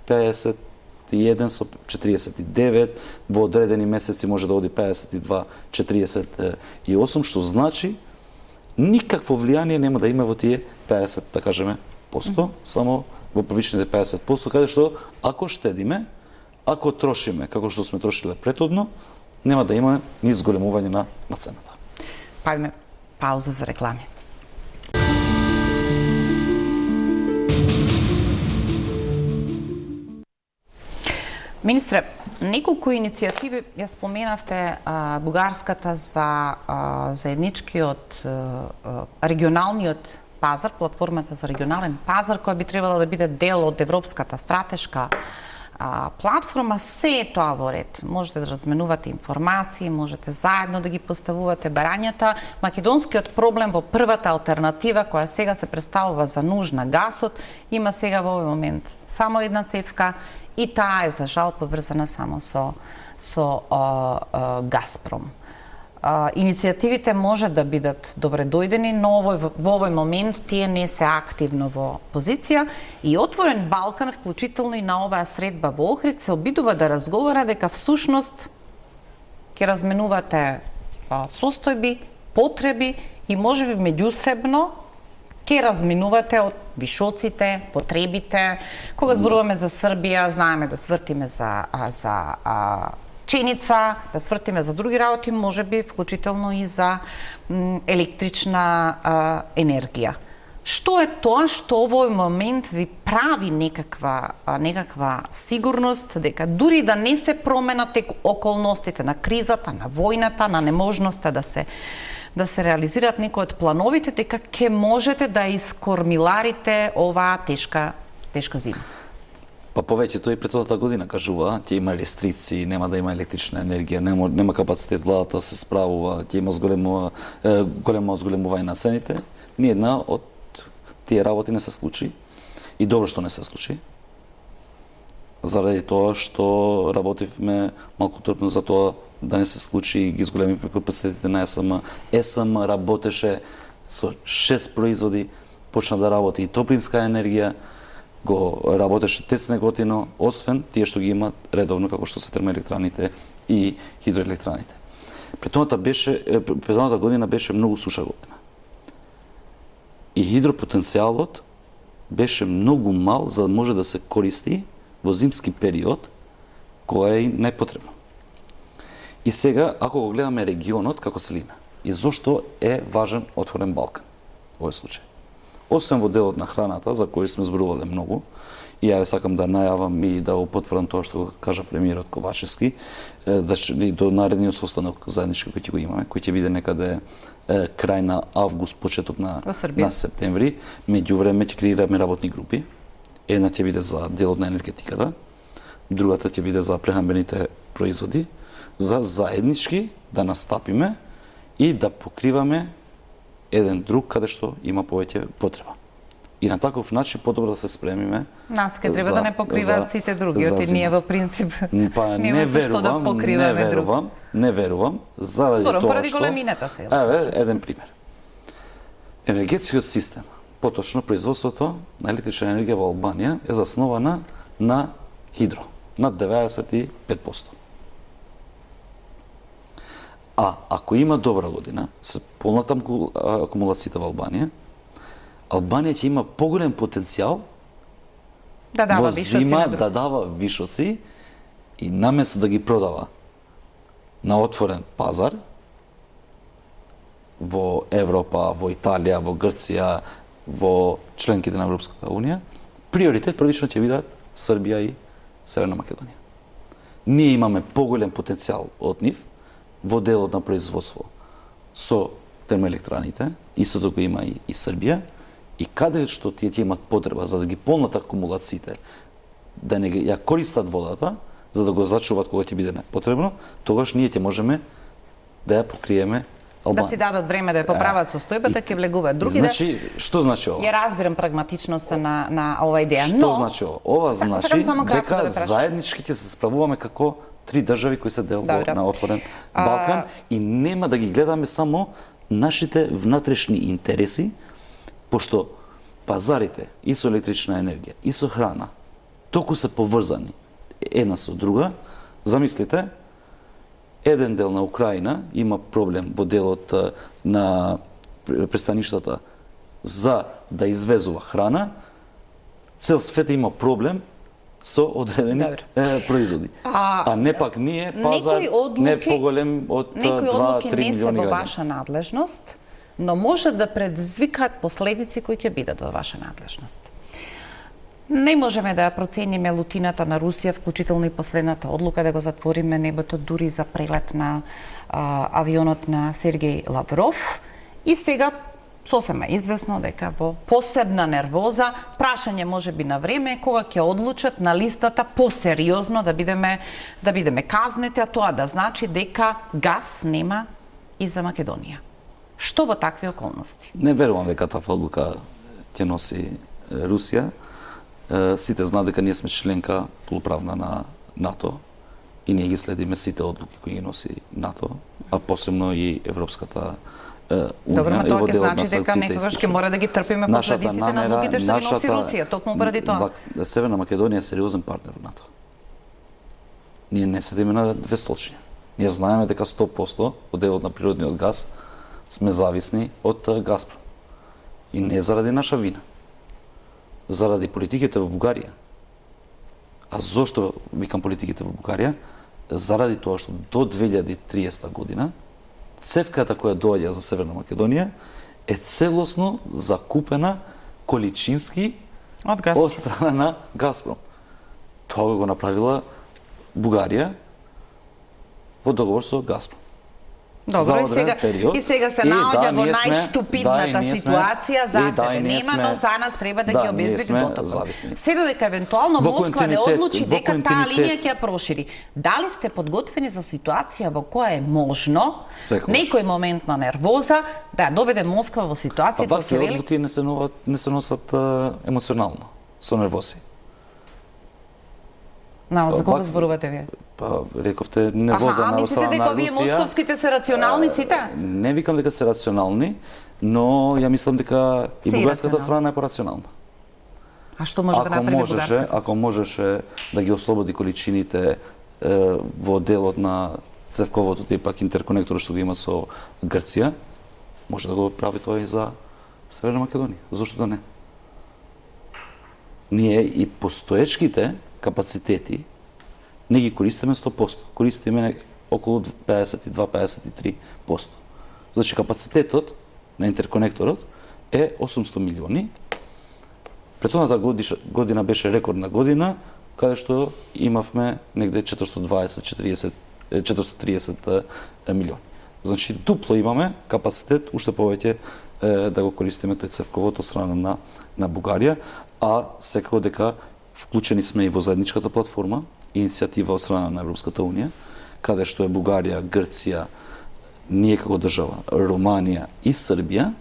51 со 49, во одредени месеци може да оди 52, 48, што значи никакво влијание нема да има во тие 50, да кажеме, посто, само во првичните 50%, каде што ако штедиме, ако трошиме како што сме трошиле претhodно, нема да има ни зголемување на цената. Правиме пауза за реклами. Министре, неколку иницијативи ја споменавте, бугарската за заедничкиот регионалниот пазар, платформата за регионален пазар, која би требала да биде дел од европската стратешка платформа. Се е тоа во ред. Можете да разменувате информации, можете заедно да ги поставувате барањата. Македонскиот проблем во првата алтернатива, која сега се представува за нужна, гасот, има сега во овој момент само една цевка, и таа е за жал поврзана само со Газпром. Иницијативите може да бидат добре дојдени, но во овој момент тие не се активно во позиција и Отворен Балкан, вклучително и на оваа средба во Охрид, се обидува да разговара дека всушност ќе разменувате состојби, потреби и можеби меѓусебно ќе разминувате од вишоците, потребите. Кога зборуваме за Србија, знаеме да свртиме за пченица, да свртиме за други работи, можеби вклучително и за електрична енергија. Што е тоа што во овој момент ви прави некаква сигурност дека дури да не се променат околностите на кризата, на војната, на неможноста да се реализираат некои од плановите, дека ќе можете да искормиларите оваа тешка зима? Па повеќето и претhodната година кажува, ќе има рестрикции, нема да има електрична енергија, нема капацитет владата да се справува, ќе има големо зголемување на цените. Ни една од тие работи не се случи и добро што не се случи. Заради тоа што работивме малку трпно за тоа да не се случи и ги зголемивме капацитетите на ЕСМ. ЕСМ работеше со 6 производи, почна да работи и топлинска енергија, го работеше тецнеготино, освен тие што ги имат редовно, како што се термоелектраните и хидроелектраните. Претhodната година беше многу суша година. И хидропотенцијалот беше многу мал за да може да се користи во зимски период, кој е најпотребно. И сега, ако го гледаме регионот како целина, и зошто е важен Отворен Балкан во овој случај? Освен во делот на храната, за кој сме зборувале многу, и ја сакам да најавам и да го потврдам тоа што го кажа премиерот Ковачевски, да до наредниот состанок заеднички кој ќе го имаме, кој ќе биде некаде крај на август, почеток на септември. Меѓувреме ќе креираме работни групи. Една ќе биде за делот на енергетиката, другата ќе биде за прехранбените производи, за заеднички да настапиме и да покриваме еден друг каде што има повеќе потреба. И на таков начин подобро да се спремиме. Нас ке треба да не покриваат сите другиот и ние во принцип нема се што да покриваме друг. Не верувам, заради тоа што... поради големината се. Еве, еден пример. Енергетскиот систем, поточно производството на електрична енергија во Албанија е заснована на хидро, над 95%. А ако има добра година, се полната акумулацијата во Албанија ќе има поголем потенцијал во зима да дава вишоци и наместо да ги продава на отворен пазар во Европа, во Италија, во Грција, во членките на Европската Унија, приоритет првично ќе бидат Србија и Северна Македонија. Ние имаме поголем потенцијал од нив во делот на производство со термоелектраните, истото го има и Србија, и каде што тие имат потреба за да ги полнат акумулациите, да не ја користат водата, за да го зачуват кога ќе биде потребно, тогаш ние ќе можеме да ја покриеме Да си дадат време да ја поправат состојбата, ќе влегуваат другите. Значи, што значи ова? Ја разбирам прагматичноста на ова идеја, Што но значи ова? Ова значи дека заеднички ќе се справуваме како три држави кои се дел на отворен Балкан и нема да ги гледаме само нашите внатрешни интереси, пошто пазарите и со електрична енергија и со храна толку се поврзани една со друга. Замислите, еден дел на Украина има проблем во делот на пристаништата за да извезува храна, цел свет има проблем со одредени производи. А не пак ние пазар не поголем од 2-3 милиони граѓани. Некои одлуки не се во ваша надлежност, но може да предизвикаат последици кои ќе бидат во ваша надлежност. Не можеме да ја процениме лутината на Русија, вклучително и последната одлука да го затвориме небото дури за прелет на авионот на Сергеј Лавров. И сега сосема известно дека во посебна нервоза, прашање можеби на време кога ќе одлучат на листата посериозно да бидеме казнети, а тоа да значи дека газ нема и за Македонија. Што во такви околности? Не верувам дека таква одлука ќе носи Русија. Сите знаат дека ние сме членка полуправна на НАТО и ние ги следиме сите одлуки кои ги носи НАТО, а посебно и Европската Унија. Добро, но тоа ќе значи дека некогаш ќе мора да ги трпиме последиците на одлуките што ги носи Русија, токму поради тоа. Северна Македонија е сериозен партнер во НАТО. Ние не седиме на две столчиња. Ние знаеме дека 100% од делот на природниот газ сме зависни од Газпром. И не заради наша вина. Заради политиките во Бугарија. А зошто викам политиките во Бугарија? Заради тоа што до 2030 година цевката која доаѓа за Северна Македонија е целосно закупена количински од страна на Газпром. Тоа го направила Бугарија во договор со Газпром. Добро, и сега се наоѓа во најступидната ситуација, за себе нема, но за нас треба да ги обезбеди дотокот. Се додека евентуално Москва не одлучи дека таа линија ќе ја прошири. Дали сте подготвени за ситуација во која е можно некој момент на нервоза да ја доведе Москва во ситуација која ќе вели? Одлуки не се носат емоционално, со нервози. За кого зборувате вие? Па, рековте нервоза на страна на Русија. Мислите дека овие московските се рационални сите? Не викам дека се рационални, но ја мислам дека и бугарската страна е порационална. А што може да направи бугарската? Ако можеше да ги ослободи количините во делот на цевковото и пак интерконекторот што го има со Грција, може да го прави тоа и за Северна Македонија. Зошто да не? Ние и постоечките капацитети не ги користиме 100%. Користиме околу 52-53%. Значи капацитетот на интерконекторот е 800 милиони. Претходната година беше рекордна година, каде што имавме негде 430 милиони. Значи дупло имаме капацитет, уште повеќе да го користиме тој цевковото страна на Бугарија, а секако дека вклучени сме и во заедничката платформа, иницијатива од страна на Европската Унија, каде што е Бугарија, Грција, ние како држава, Романија и Србија,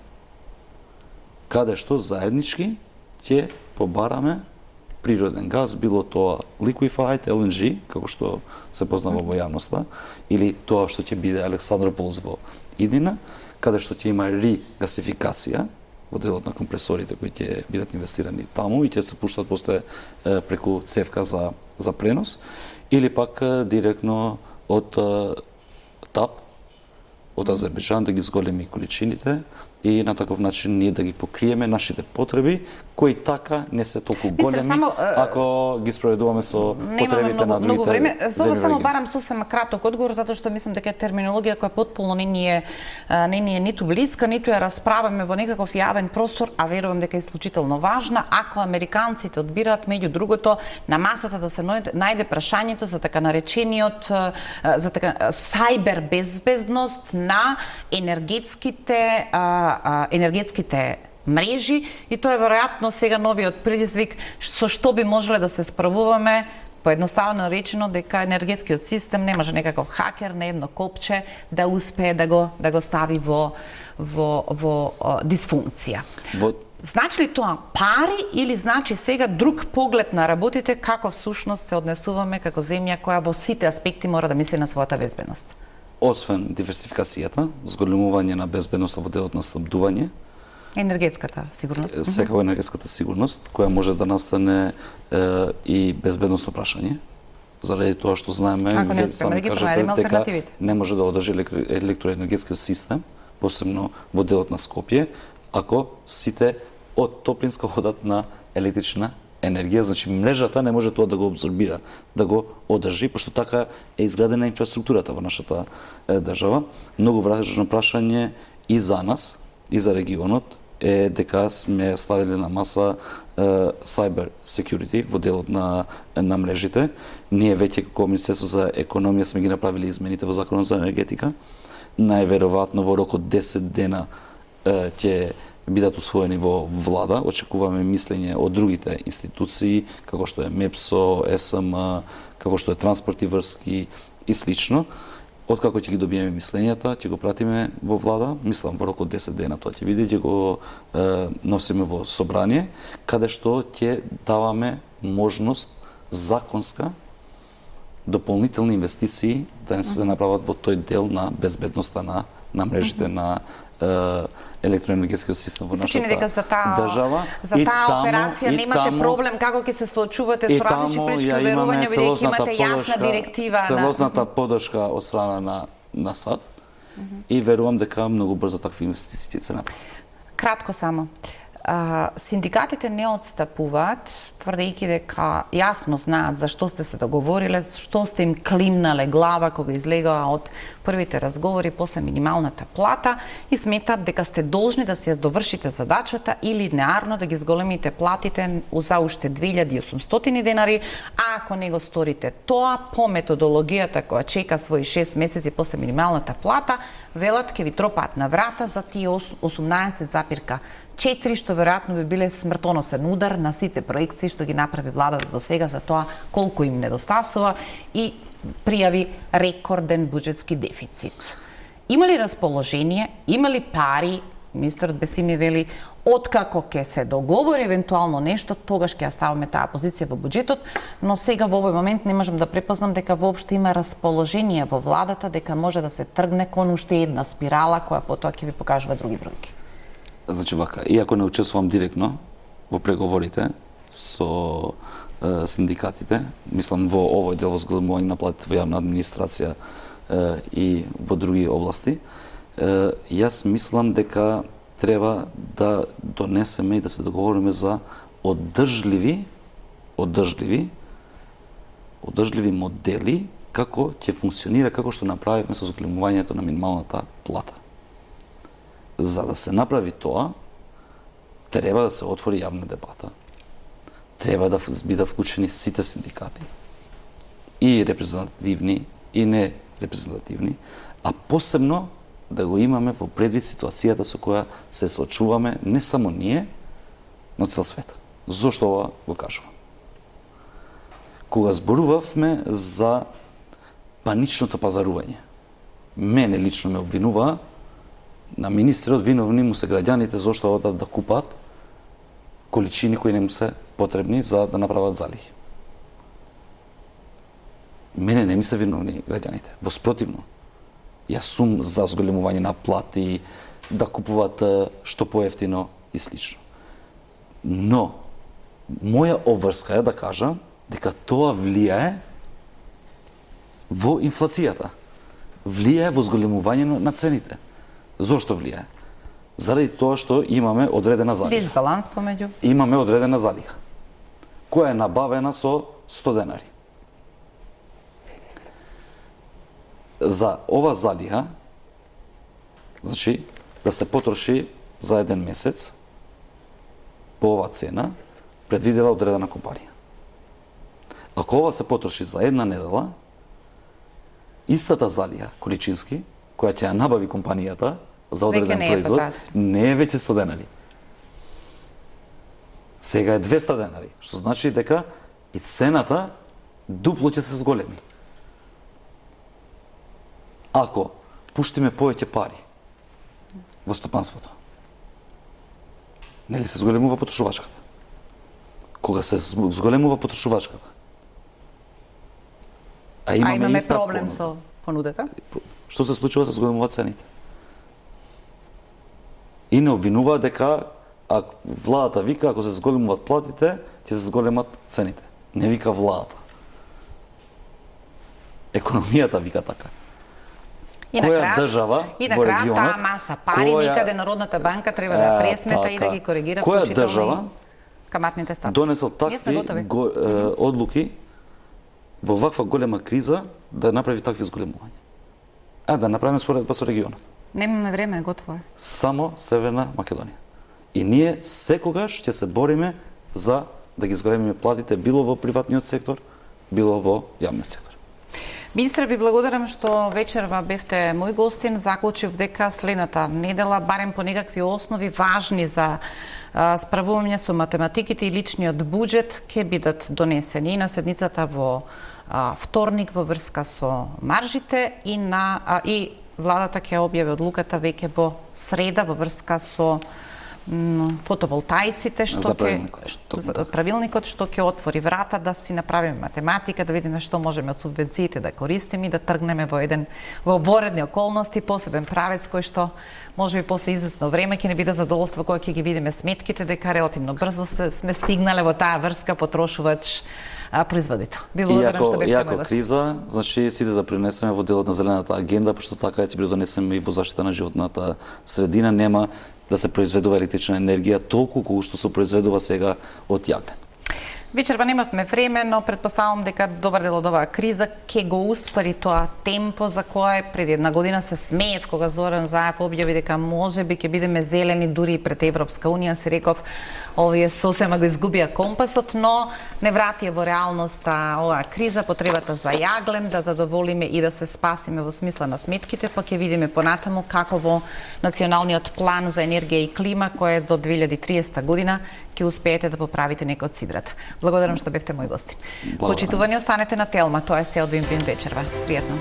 каде што заеднички ќе побараме природен газ, било тоа liquefied LNG, како што се познава во јавноста, или тоа што ќе биде Александрополос во иднина, каде што ќе има регасификација во делот на компресорите кои ќе бидат инвестирани таму и ќе се пуштат после преку цевка за пренос, или пак директно од ТАП, од Азербејџан да ги зголеми количините и на таков начин ние да ги покриеме нашите потреби, кои така не се толку големи, ако ги спроведуваме со потребите на другите време. Само барам сосема краток одговор, затоа што мислам дека е терминологија која потполно не ни е ниту блиска, ниту ја расправаме во некаков јавен простор, а верувам дека е исклучително важна. Ако американците одбираат меѓу другото на масата да се најде прашањето за така наречениот за така сајбер безбедност на енергетските мрежи, и тоа е веројатно сега новиот предизвик со што би можеле да се справуваме поедноставно речено дека енергетскиот систем не може некаков хакер на едно копче да успее да го стави во дисфункција. Значи ли тоа пари или значи сега друг поглед на работите како всушност се однесуваме како земја која во сите аспекти мора да мисли на својата безбедност? Освен диверсификацијата, зголемување на безбедноста во делот на снабдување, енергетската сигурност. Секако енергетската сигурност, која може да настане и безбедносно прашање, заради тоа што знаеме, ако не успееме да ги пронајдеме алтернативите. Не може да одржи електроенергетскиот систем, посебно во делот на Скопје, ако сите од топлинска одат на електрична енергија, значи мрежата не може тоа да го абсорбира, да го одржи, пошто така е изградена инфраструктурата во нашата држава. Многу важно прашање и за нас, и за регионот е дека сме ставили на маса cyber security во делот на мрежите. Ние веќе како Министерство за економија сме ги направили измените во Законот за енергетика. Најверојатно во рок од 10 дена ќе бидат усвоени во влада. Очекуваме мислење од другите институции, како што е МЕПСО, СМ, како што е Транспорт и врски и слично. Откако ќе ги добиеме мислењата, ќе го пратиме во влада, мислам во рок од 10 дена тоа ќе биде, ќе го носиме во собрание, каде што ќе даваме можност законска дополнителни инвестиции да не се направат во тој дел на безбедноста на мрежите на електроенергетскиот систем во нашата држава. За таа операција немате проблем како ќе се соочувате со различни политички верувања, бидејќи имате јасна директива. Целосната поддршка од страна на САД и верувам дека многу брзо такви инвестиции ќе се направат. Кратко само. Синдикатите не отстапуваат, тврдејќи дека јасно знаат за што сте се договориле, што сте им климнале глава кога излегоа од првите разговори после минималната плата и сметат дека сте должни да се довршите задачата или неарно да ги зголемите платите за уште 2800 денари, а ако не го сторите тоа, по методологијата која чека своји 6 месеци после минималната плата, велат ќе ви тропаат на врата за тие 18,4, што веројатно би биле смртоносен удар на сите проекции што ги направи владата до сега за тоа колку им недостасува и пријави рекорден буџетски дефицит. Има ли расположение, има ли пари, министерот Бесими вели, откако ќе се договори евентуално нешто, тогаш ќе ја ставаме таа позиција во буџетот, но сега во овој момент не можам да препознам дека воопшто има расположение во владата, дека може да се тргне кон уште една спирала која потоа ќе ви покажува други бројки. Значи вака, иако не учествувам директно во преговорите со синдикатите, мислам во овој дел во зголемување на платите во јавна администрација и во други области, јас мислам дека треба да донесеме и да се договориме за одржливи модели како ќе функционира како што направивме со зголемувањето на минималната плата. За да се направи тоа, треба да се отвори јавна дебата. Треба да бидат вклучени сите синдикати, и репрезентативни, и не репрезентативни, а посебно да го имаме во предвид ситуацијата со која се соочуваме не само ние, но цел свет. Зошто ова го кажувам? Кога зборувавме за паничното пазарување, мене лично ме обвинуваа, на министерот виновни му се граѓаните зошто одат да купат количини кои не му се потребни за да направат залихи. Мене не ми се виновни граѓаните, воспротивно. Јас сум за зголемување на плати, да купуват што поевтино и слично. Но, моја обврска е да кажам дека тоа влијае во инфлацијата. Влијае во зголемување на цените. Зошто влијае? Заради тоа што имаме одредена залиха. Дисбаланс помеѓу. Имаме одредена залиха, која е набавена со 100 денари. За ова залиха, значи, да се потроши за еден месец, по ова цена, предвидела одредена компанија. Ако ова се потроши за една недела, истата залиха, количински, која ќе ја набави компанијата за одреден производ, не е веќе 100 денари. Сега е 200 денари, што значи дека и цената дупло ќе се зголеми. Ако пуштиме повеќе пари во стопанството, нели се зголемува потрошувачката? Кога се зголемува потрошувачката, а имаме проблем со понудата, што се случува, се зголемуваат цените. И не обвинува дека владата вика, ако се зголемуваат платите, ќе се зголемат цените. Не вика владата. Економијата вика така. Која држава во регионот, таа маса пари никаде Народната банка треба да пресмета и да ги коригира, која држава каматните ставки. Донесел такви одлуки во ваква голема криза да направи такви зголемувања. Да направиме споредба со регионот. Немаме време, готово е. Само Северна Македонија. И ние секогаш ќе се бориме за да ги зголемиме платите било во приватниот сектор, било во јавниот сектор. Министре, ви благодарам што вечерва бевте мој гостин. Заклучив дека следната недела, барем по некакви основи важни за справување со математиките и личниот буџет, ќе бидат донесени на седницата во вторник во врска со маржите и владата ќе објави одлуката веќе во среда во врска со фотоволтаиците, што правилникот што ќе отвори врата да си направиме математика, да видиме што можеме од субвенциите да користиме и да тргнеме во воредни околности, посебен правец кој што можеби после известно време ќе не биде задоволство кога ќе ги видиме сметките дека релативно брзо сме стигнале во таа врска потрошувач производител. Ви благодарам што бевте мој гост. Криза, значи сите да принесеме во делот на зелената агенда, пошто така ќе биде донесеме и во заштита на животната средина, нема да се произведува електрична енергија толку колку што се произведува сега од јаглен. Вечерва немавме време, но предпоставам дека добар дел од оваа криза ќе го успори тоа темпо за кое пред една година се смеев кога Зоран Заев објави дека можеби ќе бидеме зелени дури и пред Европска унија. Се реков, овие сосема го изгубија компасот, но не вратија во реалноста оваа криза, потребата за јаглен, да задоволиме и да се спасиме во смисла на сметките, па ќе видиме понатаму како во националниот план за енергија и клима, кој е до 2030 година, ќе успеете да поправите некој од сидрата. Благодарам што бевте мој гостин. Почитувани, останете на Телма, тоа е Селвин Бин вечерва. Пријатно.